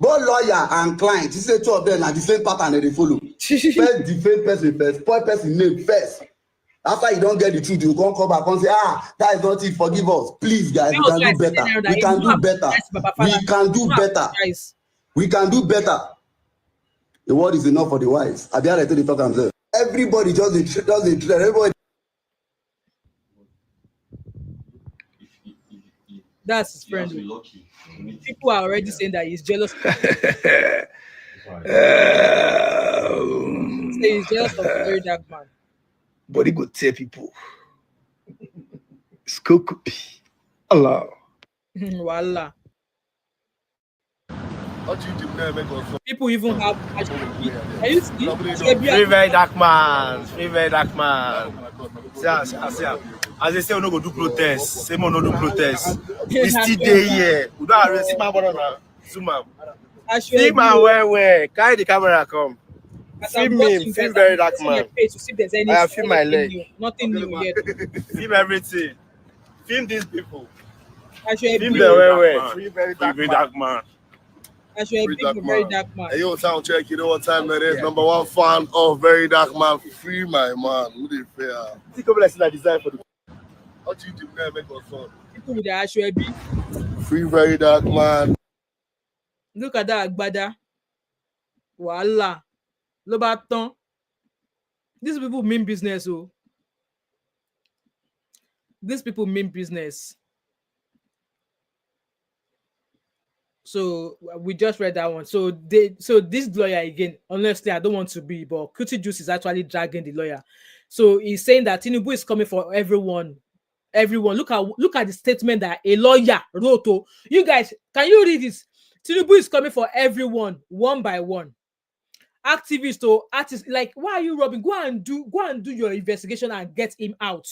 lawyer and client, you see, two of them are the same pattern that they follow. First defend person first, spoil person name first. After you don't get the truth, you can't come back and say, that is not it, forgive us. Please, guys, we can do better. We can do better. We can do better. We can do better. The word is enough for the wise. At the end of the talk themselves. Everybody just the everybody. That's his friend. People are already saying that he's jealous. He's jealous of VeryDarkMan. But he go tell people. Skokupi. Allah. Wallah. People even have. Are you see? VeryDarkMan. As they say, we no go do protest. Say, we no do protest. We still there here. We don't arrest him. Zoom out. See man, where? Carry the camera, come. Film me, film VeryDarkMan. I have filmed my leg. Nothing new yet. Film everything. Film these people. Film the where. VeryDarkMan. Very dark man. Hey, yo, sound check. You know what time it is? Number one fan of Very Dark Man. Free my man. Who they fair? Think of it as a design for the. How do you do that? Make us fun. People with the Ashwebi. Free Very Dark Man. Look at that agbada. Voila. Lobaton. These people mean business, oh. These people mean business. So we just read that one. So this lawyer again, honestly, I don't want to be, but Kuti Juice is actually dragging the lawyer. So he's saying that Tinubu is coming for everyone. Everyone, look at the statement that a lawyer wrote. Oh, you guys, can you read this? Tinubu is coming for everyone, one by one. Activists or artists, like, why are you robbing? Go and do your investigation and get him out.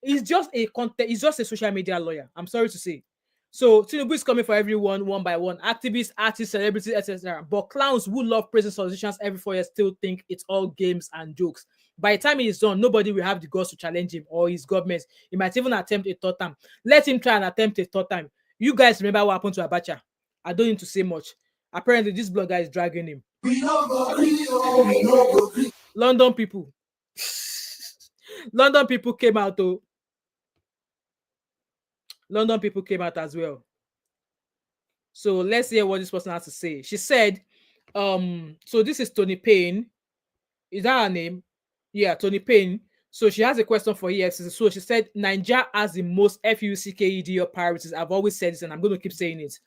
He's just a he's just a social media lawyer. I'm sorry to say. So Tinubu is coming for everyone, one by one. Activists, artists, celebrities, etc. But clowns who love praising politicians every 4 years still think it's all games and jokes. By the time he is done, nobody will have the guts to challenge him or his government. He might even attempt a third time. Let him try and attempt a third time. You guys remember what happened to Abacha? I don't need to say much. Apparently, this blogger is dragging him. London people. London people came out though. London people came out as well. So let's hear what this person has to say. She said, so this is Tony Payne. Is that her name? Yeah, Tony Payne. So she has a question for EFCC. So she said, Nigeria has the most FUCKED priorities. I've always said this and I'm going to keep saying it.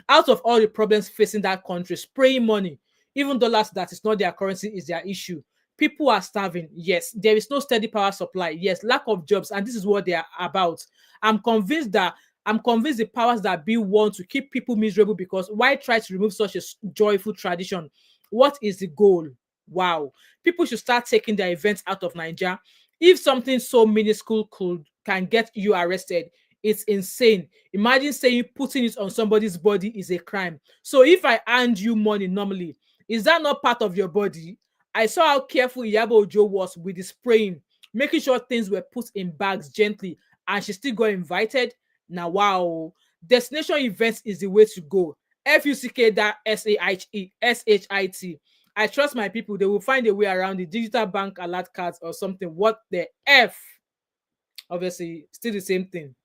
Out of all the problems facing that country, spraying money, even dollars that is not their currency is their issue. People are starving. Yes. There is no steady power supply. Yes. Lack of jobs. And this is what they are about. I'm convinced the powers that be want to keep people miserable, because why try to remove such a joyful tradition? What is the goal? Wow. People should start taking their events out of Nigeria. If something so minuscule can get you arrested, it's insane. Imagine saying putting it on somebody's body is a crime. So if I hand you money normally, is that not part of your body? I saw how careful Iyabo Ojo was with the spraying, making sure things were put in bags gently, and she still got invited. Now, wow. Destination events is the way to go. FUCK.SHIT. I trust my people. They will find a way around the digital bank alert cards or something. What the F? Obviously, still the same thing.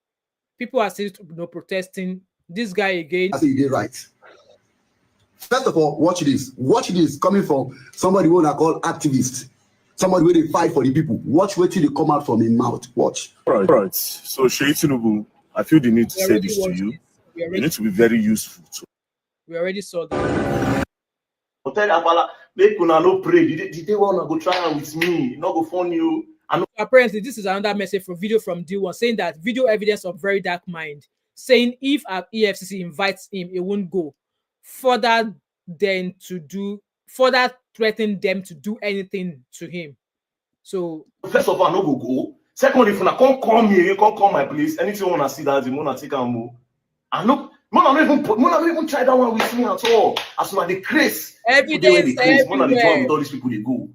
People are still protesting. This guy again. I think you did right. First of all, watch this. Watch this coming from somebody who are called activists. Somebody where they fight for the people. Watch wait till they come out from his mouth. Watch. All right. So Sheyi Tinubu, I feel the need to say this to you. You need to be very useful too. We already saw that. Tell Abala, make una no pray. Did they want to go try with me? Not go phone you. Apparently, this is another message from D1 saying that video evidence of very dark mind, saying if our EFCC invites him, he won't go. Further threaten them to do anything to him. So first of all, no go. Second, if you can't call me, you can't call my place. Anything you wanna see that you wanna take and move. I know. Man, I don't even try that one with me at all. As soon as the craze, evidence everywhere. With all these people they go.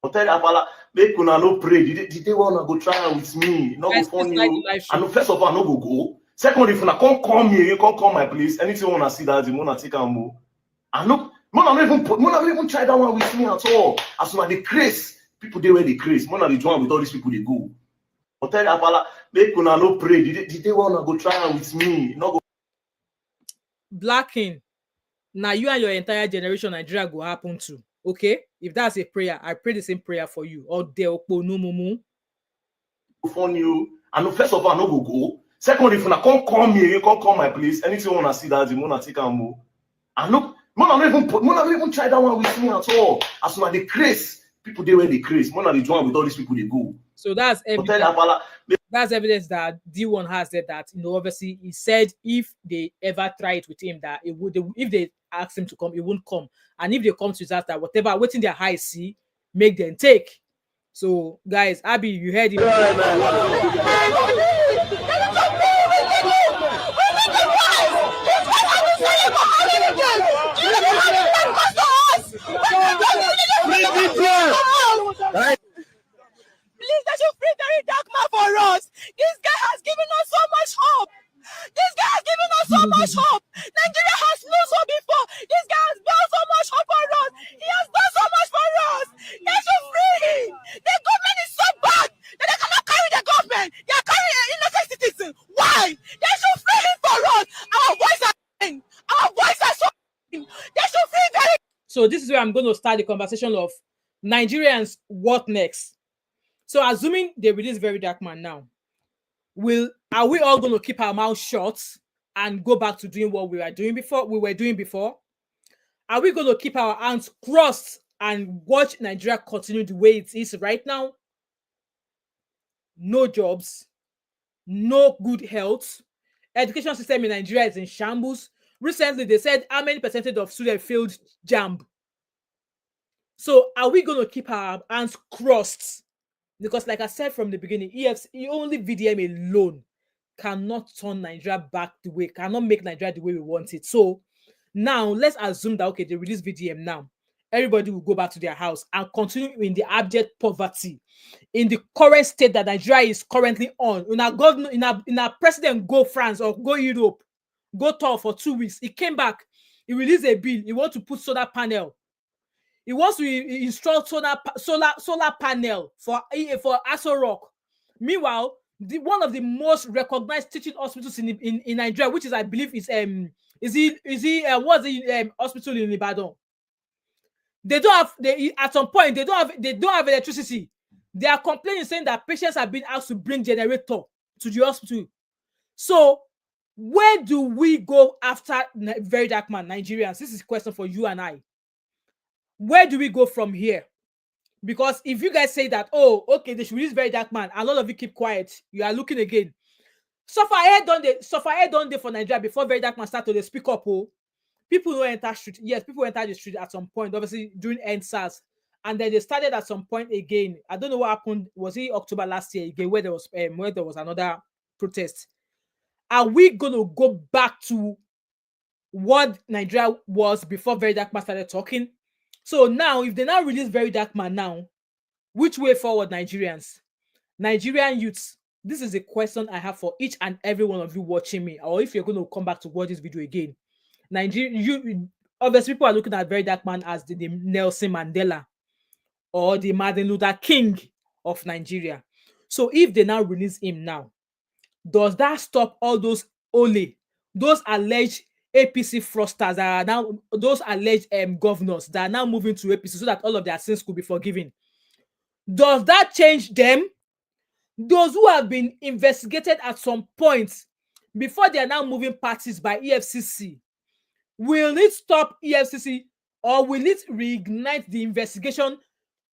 But tell Abala, make una no pray. Did they wanna go try with me? Not go phone you. I know. First of all, no go. Second, if you can't call me, you can't call my place. Anything you wanna see that you wanna take and move. I know. Man, I don't even try that one with me at all. As soon as the craze, people they where the craze. Man, they join with all these people they go. But tell Abala, make una no pray. Did they wanna go try with me? Not go. Blacking. Now you and your entire generation Nigeria go happen to. Okay? If that's a prayer, I pray the same prayer for you. Or Deopo no mumu. Phone you. I know first of all, no go. Second, if you can't call me, you can't call my place. Anything you wanna see that you wanna take and move. I know. Man, I don't even try that one with me at all. As soon as the craze, people they where the craze. Man, they join with all these people they go. So that's evidence. That's evidence that D1 has said that, obviously he said if they ever try it with him, that if they ask him to come, he won't come. And if they come to that whatever waiting their high see, make them take. So guys, Abby, you heard it. Please, that you free Very Dark Man for us. This guy has given us so much hope. This guy has given us so much hope. Nigeria has lost hope before. So this is where I'm going to start the conversation of Nigerians, what next? So assuming they release VeryDarkMan now, are we all going to keep our mouths shut and go back to doing what we were doing before? Are we going to keep our hands crossed and watch Nigeria continue the way it is right now? No jobs, no good health, education system in Nigeria is in shambles. Recently, they said how many percentage of students failed JAMB. So are we going to keep our hands crossed? Because like I said from the beginning, only VDM alone cannot turn Nigeria back cannot make Nigeria the way we want it. So now let's assume that, okay, they release VDM now. Everybody will go back to their house and continue in the abject poverty in the current state that Nigeria is currently on. In our president go France or go Europe, go tour for 2 weeks. He came back, he released a bill. He wants to put solar panel. He wants to install solar panel for Aso Rock. Meanwhile, one of the most recognized teaching hospitals in Nigeria, which is, I believe, what's the hospital in Ibadan? They don't have. At some point they don't have electricity. They are complaining, saying that patients have been asked to bring generator to the hospital. So where do we go after VeryDarkMan, Nigerians? This is a question for you and I. Where do we go from here? Because if you guys say that, oh, okay, they should release VeryDarkMan, a lot of you keep quiet, you are looking again. Suffer ahead done day for Nigeria before VeryDarkMan started to speak up. Oh, people don't enter street. Yes, people enter the street at some point, obviously during EndSARS, and then they started at some point again. I don't know what happened. Was it October last year again where there was another protest? Are we gonna go back to what Nigeria was before VeryDarkMan started talking? So now, if they now release VeryDarkMan now, which way forward, Nigerians? Nigerian youths, this is a question I have for each and every one of you watching me, or if you're going to come back to watch this video again. Obviously, people are looking at VeryDarkMan as the Nelson Mandela or the Martin Luther King of Nigeria. So if they now release him now, does that stop all those those alleged APC fraudsters that are now, those alleged governors that are now moving to APC so that all of their sins could be forgiven? Does that change them? Those who have been investigated at some point before they are now moving parties by EFCC, will it stop EFCC or will it reignite the investigation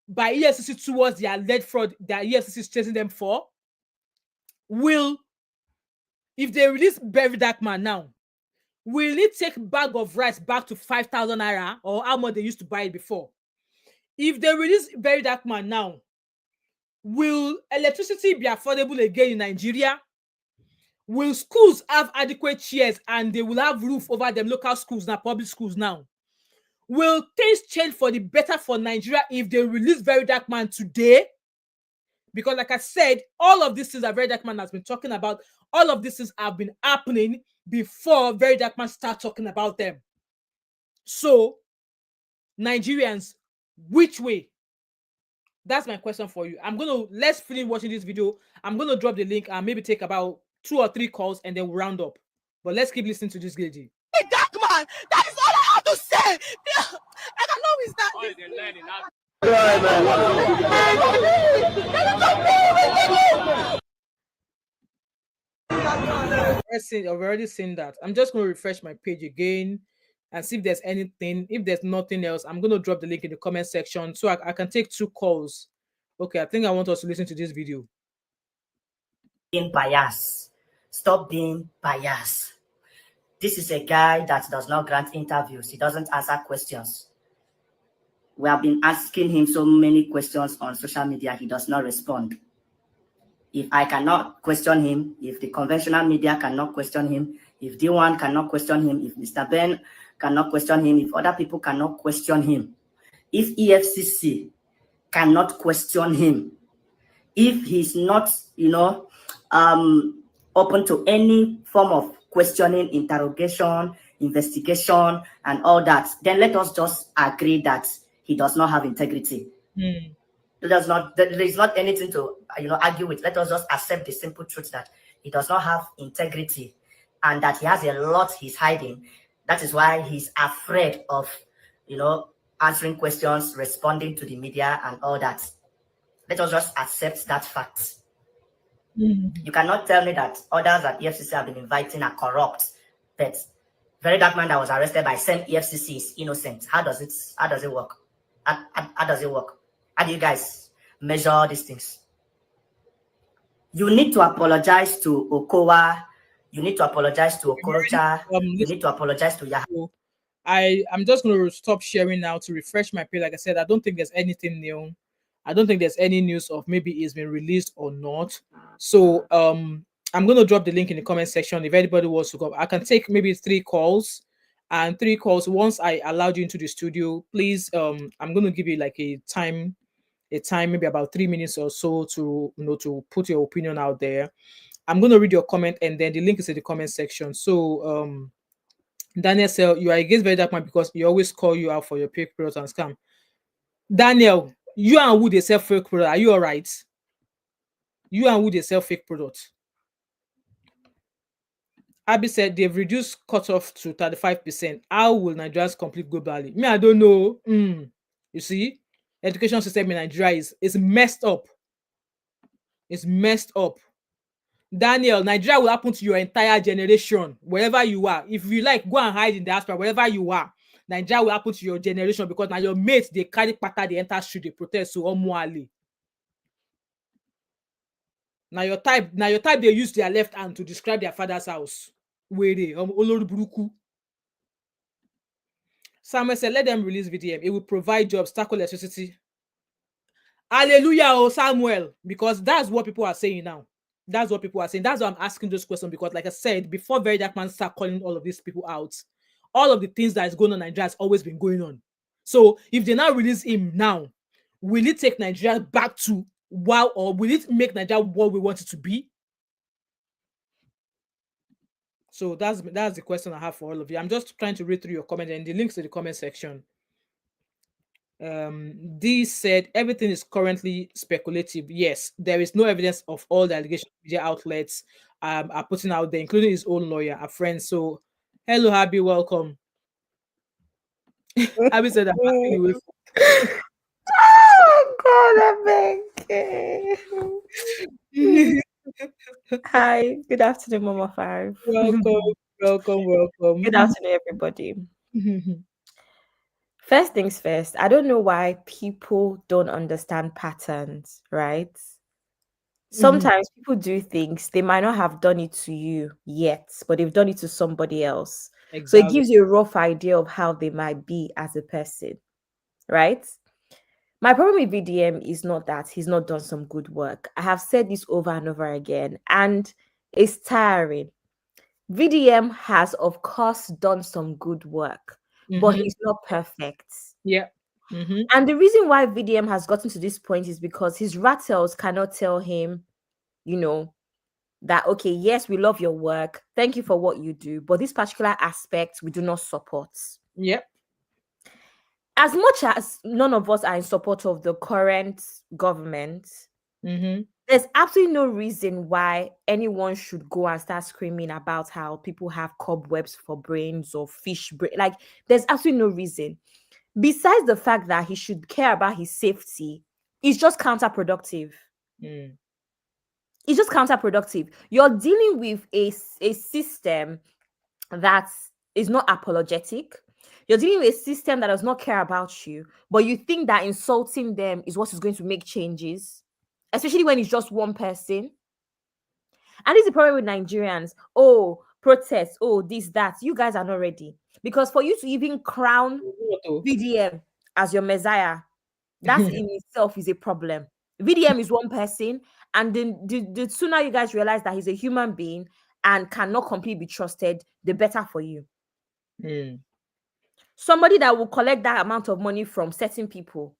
by EFCC towards the alleged fraud that EFCC is chasing them for? If they release VeryDarkMan now, will it take bag of rice back to 5,000 naira or how much they used to buy it before? If they release VeryDarkMan now, will electricity be affordable again in Nigeria? Will schools have adequate chairs and they will have roof over them, local schools now, public schools now? Will things change for the better for Nigeria if they release VeryDarkMan today? Because like I said, all of these things that VeryDarkMan has been talking about, all of these things have been happening before VeryDarkMan start talking about them. So, Nigerians, which way? That's my question for you. Let's finish watching this video. I'm going to drop the link and maybe take about 2 or 3 calls and then we'll round up. But let's keep listening to this lady. VeryDarkMan, that is all I have to say. I cannot withstand. I've already seen that. I'm just going to refresh my page again and see if there's anything. If there's nothing else, I'm going to drop the link in the comment section so I can take 2 calls. Okay, I think I want us to listen to this video. Being biased. Stop being biased. This is a guy that does not grant interviews. He doesn't answer questions. We have been asking him so many questions on social media. He does not respond. If I cannot question him, if the conventional media cannot question him, if D1 cannot question him, if Mr. Ben cannot question him, if other people cannot question him, if EFCC cannot question him, if he's not, open to any form of questioning, interrogation, investigation, and all that, then let us just agree that he does not have integrity. There is not anything to argue with. Let us just accept the simple truth that he does not have integrity and that he has a lot he's hiding. That is why he's afraid of answering questions, responding to the media and all that. Let us just accept that fact. You cannot tell me that others at EFCC have been inviting are corrupt, but VeryDarkMan that was arrested by same EFCC is innocent. How does it work? How does it work? How do you guys measure these things? You need to apologize to Okowa. You need to apologize to Okorocha. You need to apologize to Yahoo. I'm just going to stop sharing now to refresh my page. Like I said, I don't think there's anything new. I don't think there's any news of maybe it's been released or not. So I'm going to drop the link in the comment section. If anybody wants to go, I can take maybe 3 calls. And 3 calls. Once I allowed you into the studio, please, I'm going to give you like a time, maybe about 3 minutes or so to, to put your opinion out there. I'm going to read your comment, and then the link is in the comment section. So, Daniel said, you are against VeryDarkMan because he always call you out for your fake products and scam. Daniel, you and who they sell fake product, are you all right? You and who they sell fake products. Abby said they've reduced cutoff to 35%. How will Nigerians complete globally? Me, I don't know. You see, education system in Nigeria is messed up. It's messed up. Daniel, Nigeria will happen to your entire generation, wherever you are. If you like, go and hide in the diaspora, wherever you are. Nigeria will happen to your generation because now your mates, they carry pata, they enter street, they protest, so omuali. Now your type, they use their left hand to describe their father's house. Where they Samuel said, let them release VDM. It will provide jobs, tackle electricity. Hallelujah, oh Samuel, because that's what people are saying now. That's what people are saying. That's why I'm asking those questions, because like I said, before VeryDarkMan start calling all of these people out, all of the things that is going on in Nigeria has always been going on. So if they now release him now, will it take Nigeria back to wow, or will it make Nigeria what we want it to be? So that's the question I have for all of you. I'm just trying to read through your comment and the links to the comment section. D said everything is currently speculative. Yes, there is no evidence of all the allegations media outlets are putting out there, including his own lawyer, a friend. So hello, Abby, welcome. Abby said I'm asking you. Oh God, I beg. Hi, good afternoon, Mama 5. Welcome. Good afternoon, everybody. First things first, I don't know why people don't understand patterns, right? Sometimes people do things, they might not have done it to you yet, but they've done it to somebody else. Exactly. So it gives you a rough idea of how they might be as a person, right? My problem with VDM is not that he's not done some good work. I have said this over and over again, and it's tiring. VDM has, of course, done some good work, but he's not perfect. Yeah. And the reason why VDM has gotten to this point is because his rattles cannot tell him, that, okay, yes, we love your work. Thank you for what you do. But this particular aspect, we do not support. Yep. As much as none of us are in support of the current government, there's absolutely no reason why anyone should go and start screaming about how people have cobwebs for brains or fish brain. Like, there's absolutely no reason. Besides the fact that he should care about his safety, it's just counterproductive. It's just counterproductive. You're dealing with a system that is not apologetic. You're dealing with a system that does not care about you, but you think that insulting them is what is going to make changes, especially when it's just one person. And this is the problem with Nigerians. Oh, protests. Oh, this, that. You guys are not ready. Because for you to even crown VDM as your messiah, that in itself is a problem. VDM is one person, and then the sooner you guys realize that he's a human being and cannot completely be trusted, the better for you. Somebody that will collect that amount of money from certain people,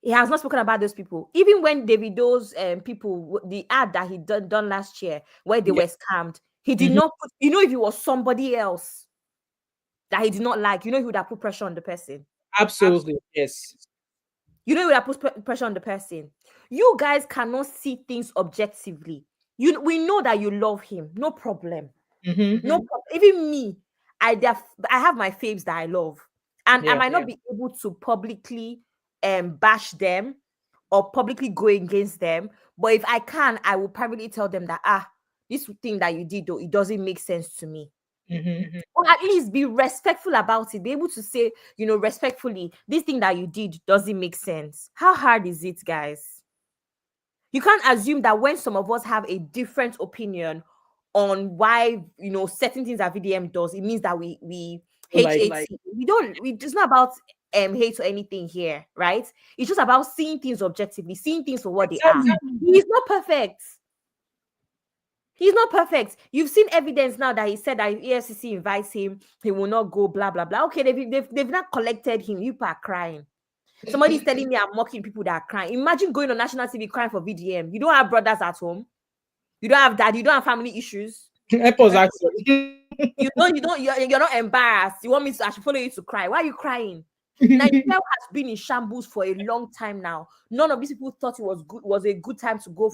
he has not spoken about those people. Even when Davido's people, the ad that he done last year, where they were scammed, he did not put, if it was somebody else that he did not like, he would have put pressure on the person. Absolutely, yes. He would have put pressure on the person. You guys cannot see things objectively. We know that you love him, no problem. No problem. Even me, I have my faves that I love. And I might not be able to publicly bash them or publicly go against them. But if I can, I will privately tell them that, this thing that you did, though, it doesn't make sense to me. Or at least be respectful about it. Be able to say, respectfully, this thing that you did doesn't make sense. How hard is it, guys? You can't assume that when some of us have a different opinion on why, certain things that VDM does, it means that we hate. We don't. It's not about hate or anything here, right? It's just about seeing things objectively, seeing things for what they are. He's not perfect. He's not perfect. You've seen evidence now that he said that if EFCC invites him, he will not go, blah, blah, blah. Okay, they've not collected him. You are crying. Somebody's telling me I'm mocking people that are crying. Imagine going on national TV crying for VDM. You don't have brothers at home. You don't have dad. You don't have family issues. You're not embarrassed. You want me to? I should follow you to cry. Why are you crying? Nigeria has been in shambles for a long time now. None of these people thought it was a good time to go.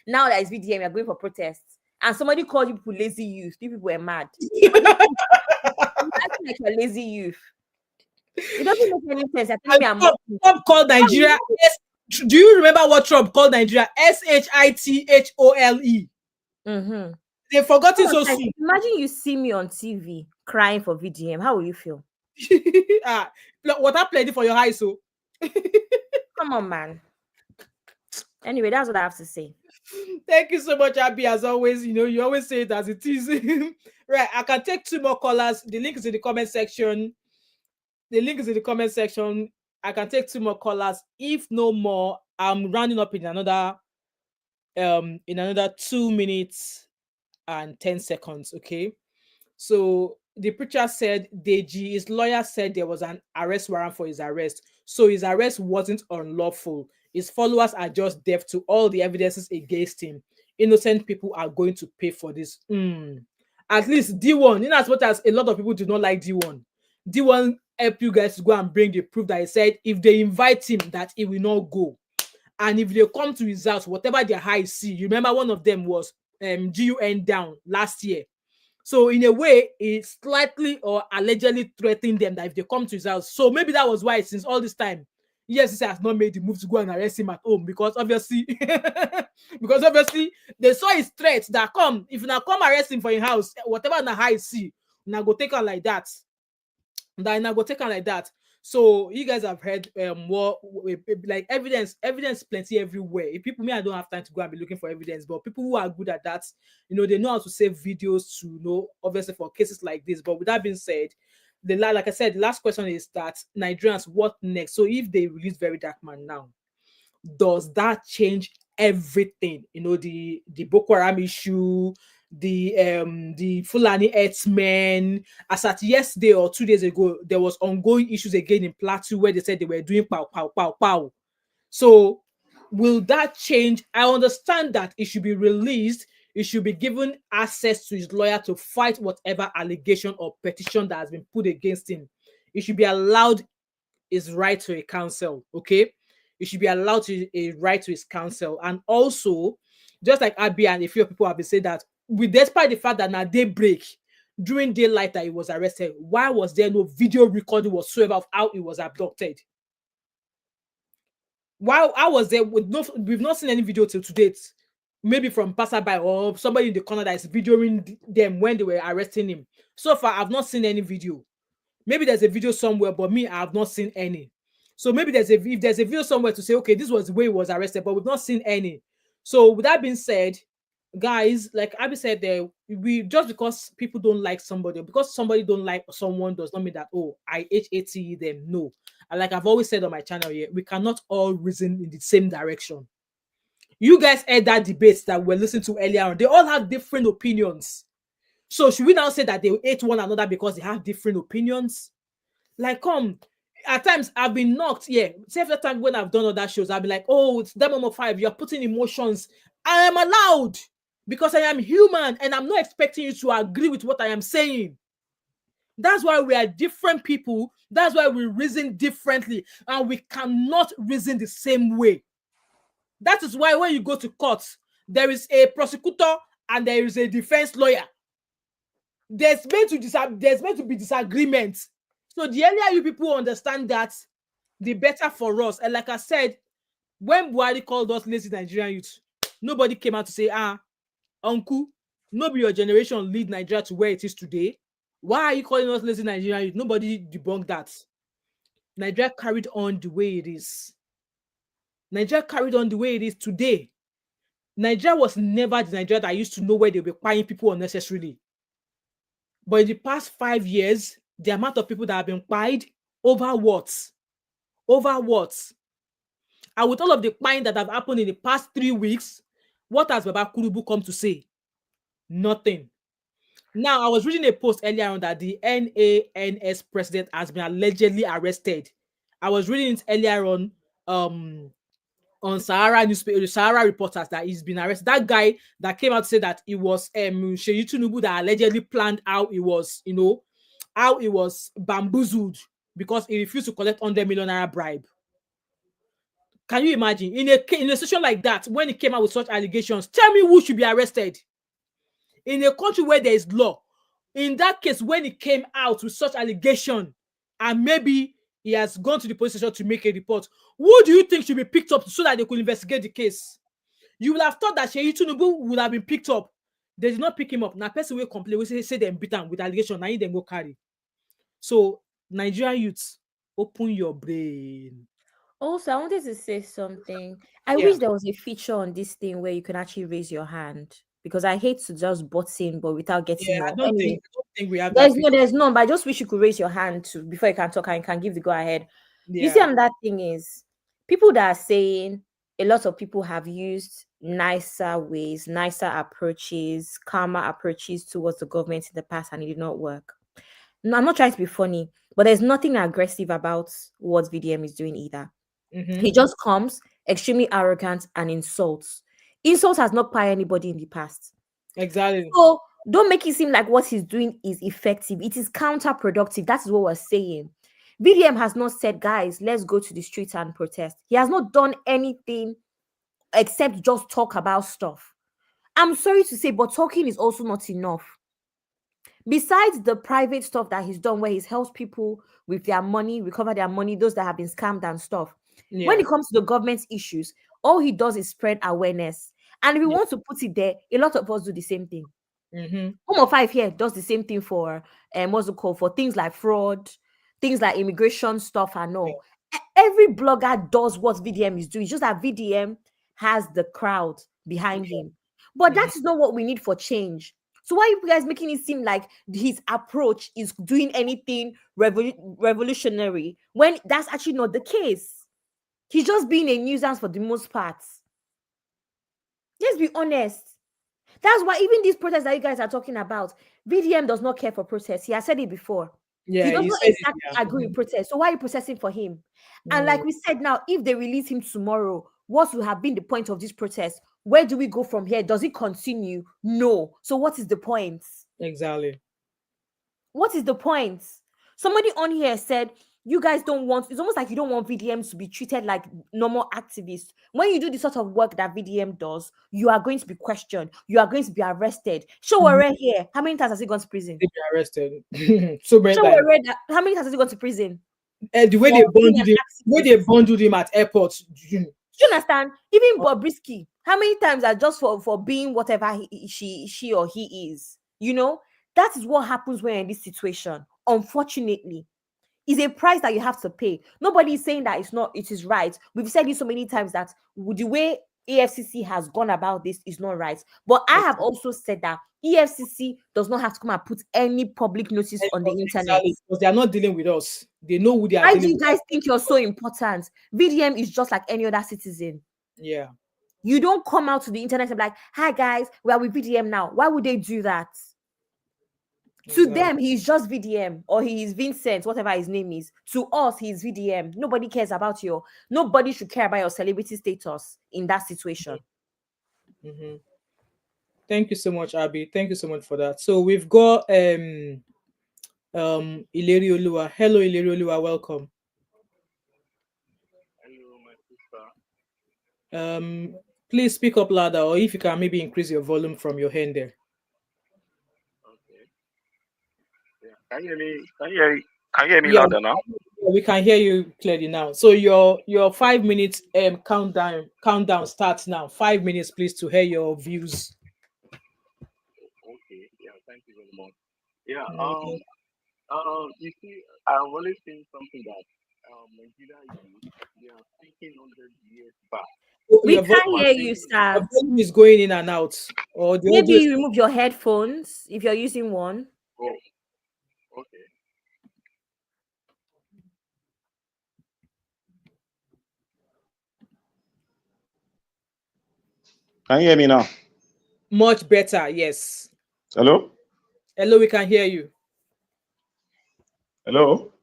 Now that it's VDM, you're going for protests, and somebody called you people lazy youth. You people were mad. You're acting like you're lazy youth. It doesn't make any sense. Trump called Nigeria. Do you remember what Trump called Nigeria? SHITHOLE. They've forgotten so soon. Imagine you see me on TV crying for VDM. How will you feel? Water plenty for your eyes, so. Come on, man. Anyway, that's what I have to say. Thank you so much, Abby. As always, you always say it as it is. Right, I can take 2 more callers. The link is in the comment section. I can take 2 more callers. If no more, I'm rounding up in another 2 minutes and 10 seconds. Okay. So the preacher said Deji, his lawyer said there was an arrest warrant for his arrest. So his arrest wasn't unlawful. His followers are just deaf to all the evidences against him. Innocent people are going to pay for this. At least D1, in as much as a lot of people do not like D1, D1 help you guys to go and bring the proof that he said if they invite him that he will not go. And if they come to his house, whatever their eyes see, you remember one of them was GUN down last year. So in a way, it slightly or allegedly threatened them that if they come to his house. So maybe that was why since all this time, yes, he has not made the move to go and arrest him at home because obviously, they saw his threat that if you now come arrest him for your house, whatever the high see, now go take her like that. So you guys have heard like evidence plenty everywhere. If people, I don't have time to go and be looking for evidence, but people who are good at that, they know how to save videos to obviously for cases like this. But with that being said, like I said, the last question is that Nigerians, what next? So if they release VeryDarkMan now, does that change everything? The Boko Haram issue, the Fulani herdsmen. As at yesterday or 2 days ago, there was ongoing issues again in Plateau where they said they were doing pow pow pow pow. So will that change? I understand that it should be released. He should be given access to his lawyer to fight whatever allegation or petition that has been put against him. He should be allowed his right to a counsel, okay? He should be allowed a right to his counsel. And also, just like Abby and a few people have been saying that, despite the fact that now daybreak, during daylight that he was arrested, why was there no video recording whatsoever of how he was abducted? Why was there? We've not seen any video till to date. Maybe from passerby or somebody in the corner that is videoing them when they were arresting him. So far, I've not seen any video. Maybe there's a video somewhere, but me, I have not seen any. So maybe if there's a video somewhere to say, okay, this was the way he was arrested, but we've not seen any. So with that being said, guys, like Abby said there, just because people don't like somebody, or because somebody don't like someone does not mean that, I hate them. No. And like I've always said on my channel here, we cannot all reason in the same direction. You guys heard that debate that we're listening to earlier on. They all have different opinions. So should we now say that they hate one another because they have different opinions? Like, at times I've been knocked. Yeah, several times when I've done other shows, I'll be like, it's Demo 5. You're putting emotions. I am allowed because I am human and I'm not expecting you to agree with what I am saying. That's why we are different people. That's why we reason differently and we cannot reason the same way. That is why when you go to court, there is a prosecutor and there is a defense lawyer. There's meant to be disagreements. So the earlier you people understand that, the better for us. And like I said, when Buhari called us lazy Nigerian youth, nobody came out to say, uncle, nobody your generation lead Nigeria to where it is today. Why are you calling us lazy Nigerian youth? Nobody debunked that. Nigeria carried on the way it is. Nigeria carried on the way it is today. Nigeria was never the Nigeria that used to know where they were buying people unnecessarily. But in the past 5 years, the amount of people that have been pied over what? Over what? And with all of the pine that have happened in the past 3 weeks, what has Baba Kurubu come to say? Nothing. Now, I was reading a post earlier on that the NANS president has been allegedly arrested. I was reading it earlier on Sahara newspaper, Sahara reporters, that he's been arrested. That guy that came out to say that it was Seyi Tinubu that allegedly planned how it was, how it was bamboozled because he refused to collect 100 million naira bribe. Can you imagine? In a situation like that, when he came out with such allegations, tell me who should be arrested? In a country where there is law, in that case, when he came out with such allegation, and maybe he has gone to the police station to make a report, who do you think should be picked up so that they could investigate the case? You would have thought that Seyi Tinubu would have been picked up. They did not pick him up. Now, person will complain, we say them beat him with allegation, now them go carry. So, Nigerian youths, open your brain. Also, I wanted to say something. I wish there was a feature on this thing where you can actually raise your hand, because I hate to just butt in, but without getting I don't think we have there's none, but I just wish you could raise your hand to before you can talk and you can give the go ahead. You see, that thing is people that are saying a lot of people have used nicer ways, nicer approaches, calmer approaches towards the government in the past, and it did not work. No, I'm not trying to be funny, but there's nothing aggressive about what VDM is doing either. He just comes extremely arrogant and insults. Insult has not pied anybody in the past. Exactly. So don't make it seem like what he's doing is effective. It is counterproductive. That is what we're saying. VDM has not said, guys, let's go to the streets and protest. He has not done anything except just talk about stuff. I'm sorry to say, but talking is also not enough. Besides the private stuff that he's done, where he's helped people with their money, recover their money, those that have been scammed and stuff. When it comes to the government's issues, all he does is spread awareness. And if we want to put it there, a lot of us do the same thing. Home of Five here does the same thing for what's it called, for things like fraud, things like immigration stuff and all. Every blogger does what VDM is doing. It's just that VDM has the crowd behind him. But that is not what we need for change. So why are you guys making it seem like his approach is doing anything revolutionary when that's actually not the case? He's just being a nuisance for the most part. Let's be honest. That's why even these protests that you guys are talking about, VDM does not care for protests. He has said it before. He does not exactly agree with protests. So why are you protesting for him? And like we said now, if they release him tomorrow, what will have been the point of this protest? Where do we go from here? Does it continue? No. So what is the point? Exactly. What is the point? Somebody on here said, you guys don't want, it's almost like you don't want VDM to be treated like normal activists. When you do the sort of work that VDM does, you are going to be questioned. You are going to be arrested. Showore here, how many times has he gone to prison? He's been arrested. So many times. How many times has he gone to prison? The way they bundled him at airports. Do you understand? Even Bobrisky, how many times are just for being whatever she or he is? You know, that is what happens when you're in this situation. Unfortunately, is a price that you have to pay. Nobody is saying that it is right. We've said it so many times that the way EFCC has gone about this is not right. But I have also said that EFCC does not have to come and put any public notice on the internet. Because they are not dealing with us. They know who they are. Why do you guys think you're so important? VDM is just like any other citizen. Yeah. You don't come out to the internet and be like, hi guys, we are with VDM now. Why would they do that? To them, he's just VDM, or he is Vincent, whatever his name is. To us, he's VDM. Nobody cares about nobody should care about your celebrity status in that situation. Thank you so much, Abby. Thank you so much for that. So we've got Ileri Olua. Hello, Ileri Olua, welcome. Hello, my sister. Please speak up louder, or if you can maybe increase your volume from your hand there. Can you hear me? Can you hear me? Can you hear me Yeah, louder now? we can hear you clearly now. So your 5 minutes countdown starts now. 5 minutes, please, to hear your views. Okay. Yeah. Thank you very much. Yeah. Mhm. You see, I've always seen something that Nigeria youth, they are thinking 100 years back. Oh, We can't hear you, your sir. volume is going in and out, or the Maybe audio. you remove your headphones if you're using one. Oh, okay. Can you hear me now? Much better, yes. Hello? Hello, we can hear you. Hello?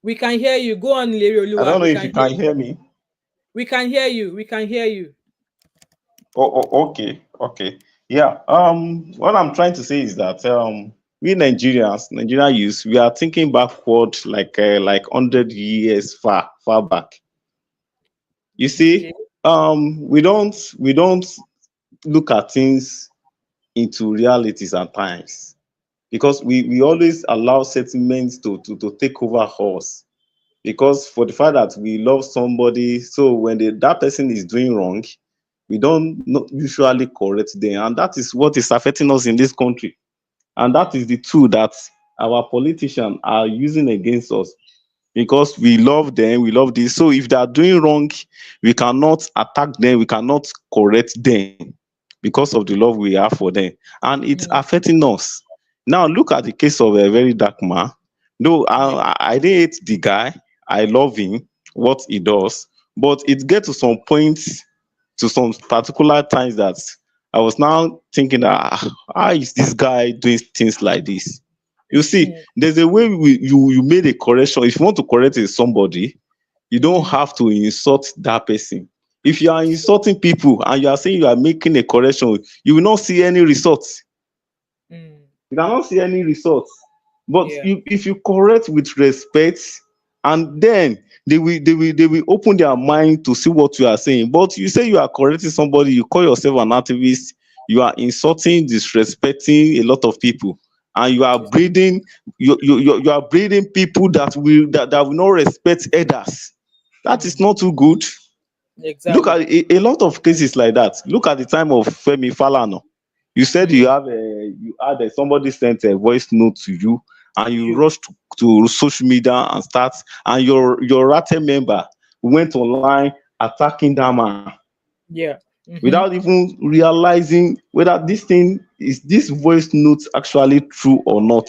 We can hear you. Go on, Larry I don't Oluwa. know We if can you hear can you. hear me. We can hear you. We can hear you. Okay, okay. Yeah. What I'm trying to say is that we Nigerians, Nigerian youth, we are thinking backward like 100 years far back. You see, Okay. we don't look at things into realities at times because we always allow sentiments to take over us. Because for the fact that we love somebody, so when that person is doing wrong, we don't usually correct them, and that is what is affecting us in this country, and that is the tool that our politicians are using against us, because we love them, we love this. So if they are doing wrong, we cannot attack them, we cannot correct them because of the love we have for them, and it's affecting us. Now look at the case of a very dark man. No, I didn't hate the guy. I love him, what he does, but it gets to some points, to some particular times, that I was now thinking that how is this guy doing things like this? You see, there's a way you made a correction. If you want to correct somebody, you don't have to insult that person. If you are insulting people and you are saying you are making a correction, you will not see any results. You cannot see any results. But if you correct with respect, and then they will open their mind to see what you are saying. But you say you are correcting somebody, you call yourself an activist, you are insulting, disrespecting a lot of people, and you are breeding you are breeding people that will not respect others. That is not too good. Look Exactly. at a lot of cases like that. Look at the time of Femi Falana. You said you had somebody sent a voice note to you, and you rushed to social media and your Rate member went online attacking that man Yeah. without even realizing whether this voice note actually true or not.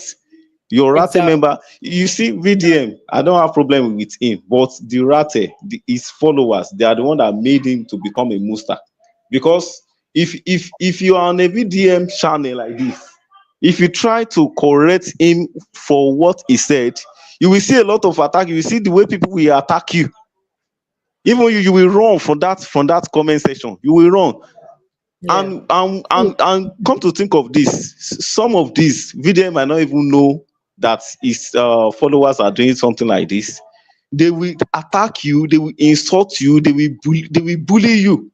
Your Rate member, you see VDM, I don't have problem with him, but the Rate, his followers, they are the one that made him to become a monster. Because if you are on a VDM channel like this, if you try to correct him for what he said, you will see a lot of attack. You will see the way people will attack you. Even you will run from that comment section. You will run. And come to think of this, some of these VDM might not even know that his followers are doing something like this. They will attack you, they will insult you, they will bully you,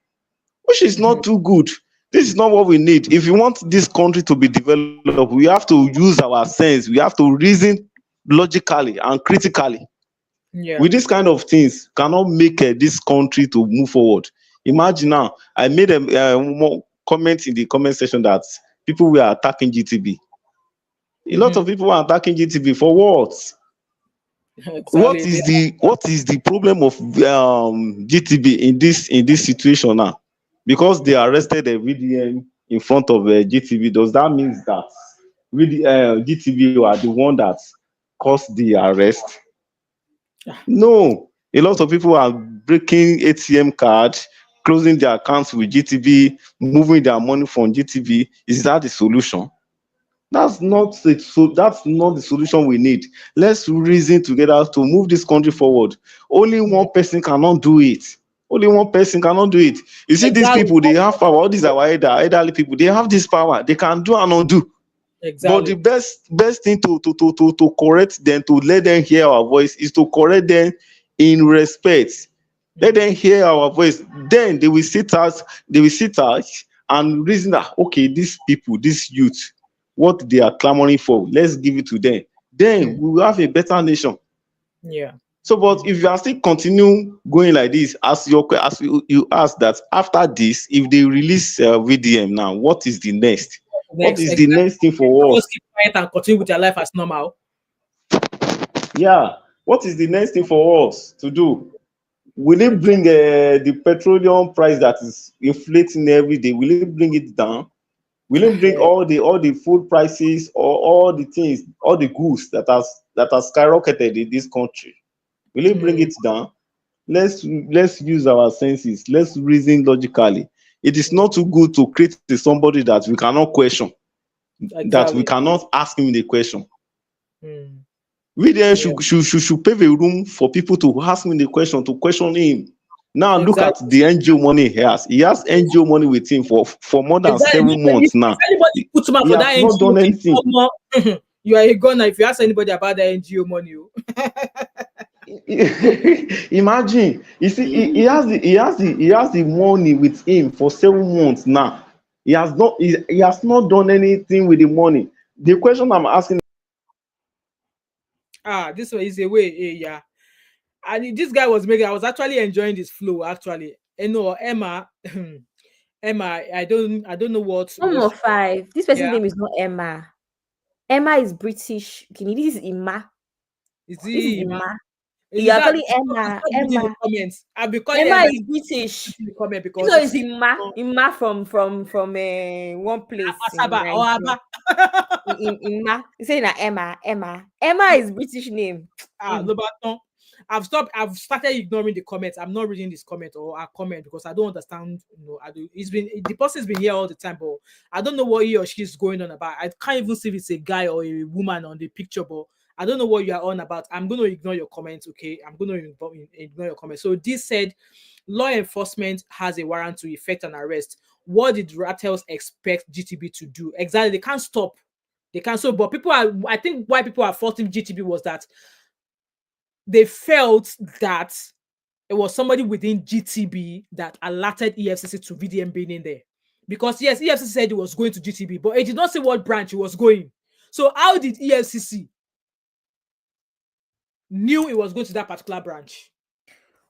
which is not too good. This is not what we need. If you want this country to be developed, we have to use our sense, we have to reason logically and critically. Yeah. With this kind of things cannot make this country to move forward. Imagine now, I made a comment in the comment section that people were attacking GTB. A lot of people were attacking GTB for what? What is the problem of GTB in this situation now? Because they arrested a VDM in front of GTB, does that mean that GTB are the one that caused the arrest? No. A lot of people are breaking ATM cards, closing their accounts with GTB, moving their money from GTB. Is that the solution? That's not the solution we need. Let's reason together to move this country forward. Only one person cannot do it. Only one person cannot do it. You see, these people, they have power. All these our elderly people, they have this power. They can do and undo. But the best thing to correct them, to let them hear our voice, is to correct them in respect. Let them hear our voice. Then they will sit out and reason that, okay, these people, this youth, what they are clamoring for, let's give it to them. then we will have a better nation. Yeah. So, but if you are still continue going like this, as you asked that after this, if they release VDM now, what is the next? What is the next thing for us? Just keep quiet and continue with their life as normal. Yeah. What is the next thing for us to do? Will it bring the petroleum price that is inflating every day? Will it bring it down? Will it bring all the food prices or all the things, all the goods that are skyrocketed in this country? Will it bring it down? Let's use our senses. Let's reason logically. It is not too good to create somebody that we cannot question, that we cannot ask him the question. We then should pave a room for people to ask him the question, to question him. Now look at the NGO money he has. He has NGO money with him for more than 7 months now. If anybody puts him up for that NGO, done anything. You are a gunner if you ask anybody about the NGO money. Imagine, you see, he has the money with him for 7 months now. He has not done anything with the money. The question I'm asking. This one is a way, yeah. And this guy was making. I was actually enjoying this flow. Actually, no, Emma, Emma. I don't know what. 5. This person's name is not Emma. Emma is British. This is Ima. This is Ima. You're calling Emma. Emma. I'll be calling Emma is British. In the comment because so it's Ima from one place. Ima. You say that Emma. Emma is British name. I've started ignoring the comments. I'm not reading this comment or a comment because I don't understand. The person's been here all the time, but I don't know what he or she's going on about. I can't even see if it's a guy or a woman on the picture, but I don't know what you are on about. I'm going to ignore your comments, okay? I'm going to ignore your comments. So this said, law enforcement has a warrant to effect an arrest. What did Rattles expect GTB to do? Exactly, they can't stop. They can't stop. But I think why people are faulting GTB was that they felt that it was somebody within GTB that alerted EFCC to VDM being in there. Because yes, EFCC said it was going to GTB, but it did not say what branch it was going. So how did EFCC knew it was going to that particular branch?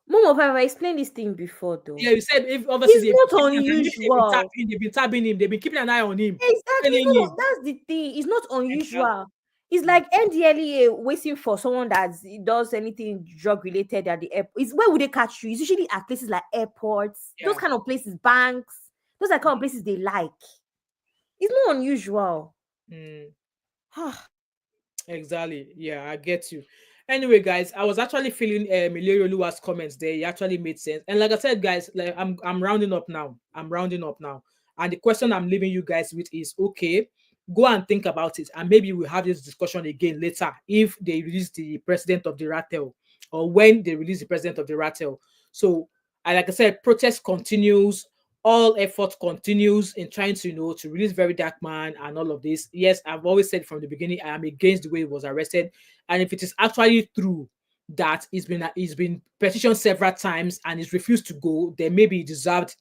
Mom, I've explained this thing before, though. Yeah, you said if obviously it's not unusual. They've been tapping him, they've been keeping an eye on him. Exactly. No, that's the thing. It's not unusual. Exactly. It's like NDLEA waiting for someone that does anything drug related at the airport. Where would they catch you? It's usually at places like airports, those kind of places, banks. Those are kind of places they like. It's not unusual. Exactly. Yeah, I get you. Anyway, guys, I was actually feeling Milero Lua's comments there. It actually made sense. And like I said, guys, like I'm rounding up now. And the question I'm leaving you guys with is, okay, go and think about it. And maybe we'll have this discussion again later if they release the president of the Rattel or when they release the president of the Rattel. So, like I said, protest continues. All effort continues in trying to, to release VeryDarkMan and all of this. Yes, I've always said from the beginning, I am against the way he was arrested. And if it is actually true that he's been petitioned several times and he's refused to go, then maybe he deserved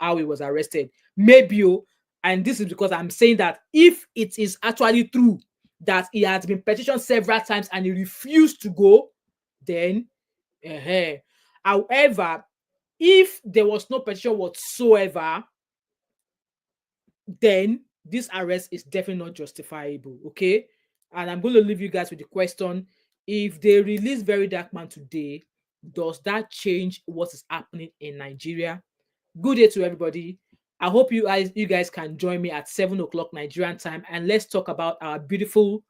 how he was arrested. Maybe, and this is because I'm saying that if it is actually true that he has been petitioned several times and he refused to go, then, however, if there was no petition whatsoever, then this arrest is definitely not justifiable, okay? And I'm going to leave you guys with the question, if they release VeryDarkMan today, does that change what is happening in Nigeria? Good day to everybody. I hope you guys can join me at 7 o'clock Nigerian time, and let's talk about our beautiful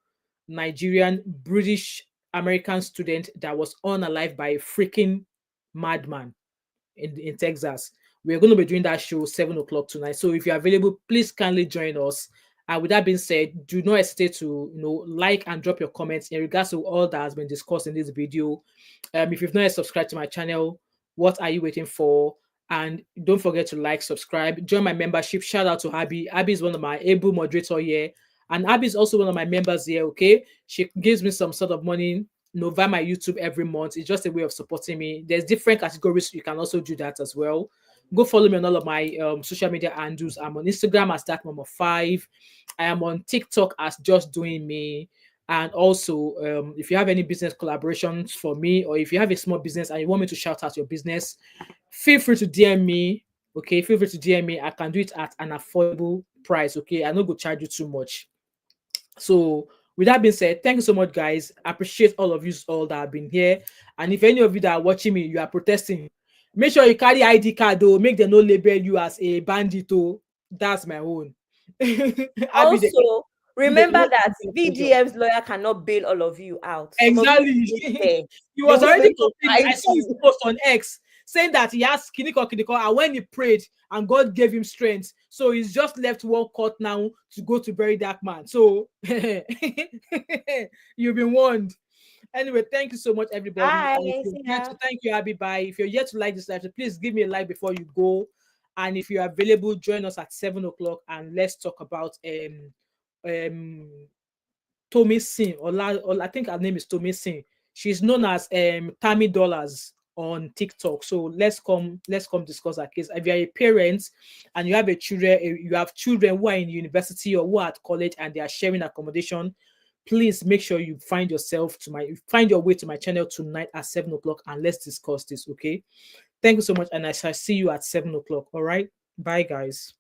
Nigerian British American student that was unalived by a freaking madman in Texas. We're going to be doing that show 7 o'clock tonight. So if you're available, please kindly join us. And with that being said, do not hesitate to like and drop your comments in regards to all that has been discussed in this video. If you've not yet subscribed to my channel, what are you waiting for? And don't forget to like, subscribe, join my membership. Shout out to Abby. Abby is one of my able moderator here, and Abby is also one of my members here. Okay, she gives me some sort of money via my YouTube every month. It's just a way of supporting me. There's different categories. You can also do that as well. Go follow me on all of my social media handles. I'm on Instagram as DarkMom5. I am on TikTok as Just Doing Me. And also, if you have any business collaborations for me, or if you have a small business and you want me to shout out your business, feel free to DM me. Okay, feel free to DM me. I can do it at an affordable price. Okay, I'm not going to charge you too much. So with that being said, thank you so much, guys. I appreciate all of you all that have been here. And if any of you that are watching me, you are protesting, make sure you carry ID card though. Make them not label you as a bandit. Oh, that's my own. Also, remember that VDM's lawyer cannot bail all of you out. Exactly. He was already complaining. I saw his post on X saying that he has kiniko, and when he prayed and God gave him strength, so he's just left one court now to go to VeryDarkMan. So you've been warned. Anyway, thank you so much, everybody. Thank you, Abby. Bye. If you're yet to like this live, so please give me a like before you go. And if you're available, join us at 7 o'clock and let's talk about Tommy Singh, or I think her name is Tommy Singh. She's known as Tammy Dollars on TikTok. So let's come discuss our case. If you're a parent and you have children who are in university or who are at college and they are sharing accommodation, please make sure you find your way to my channel tonight at 7 o'clock and let's discuss this. Okay. Thank you so much, and I shall see you at 7 o'clock. All right. Bye, guys.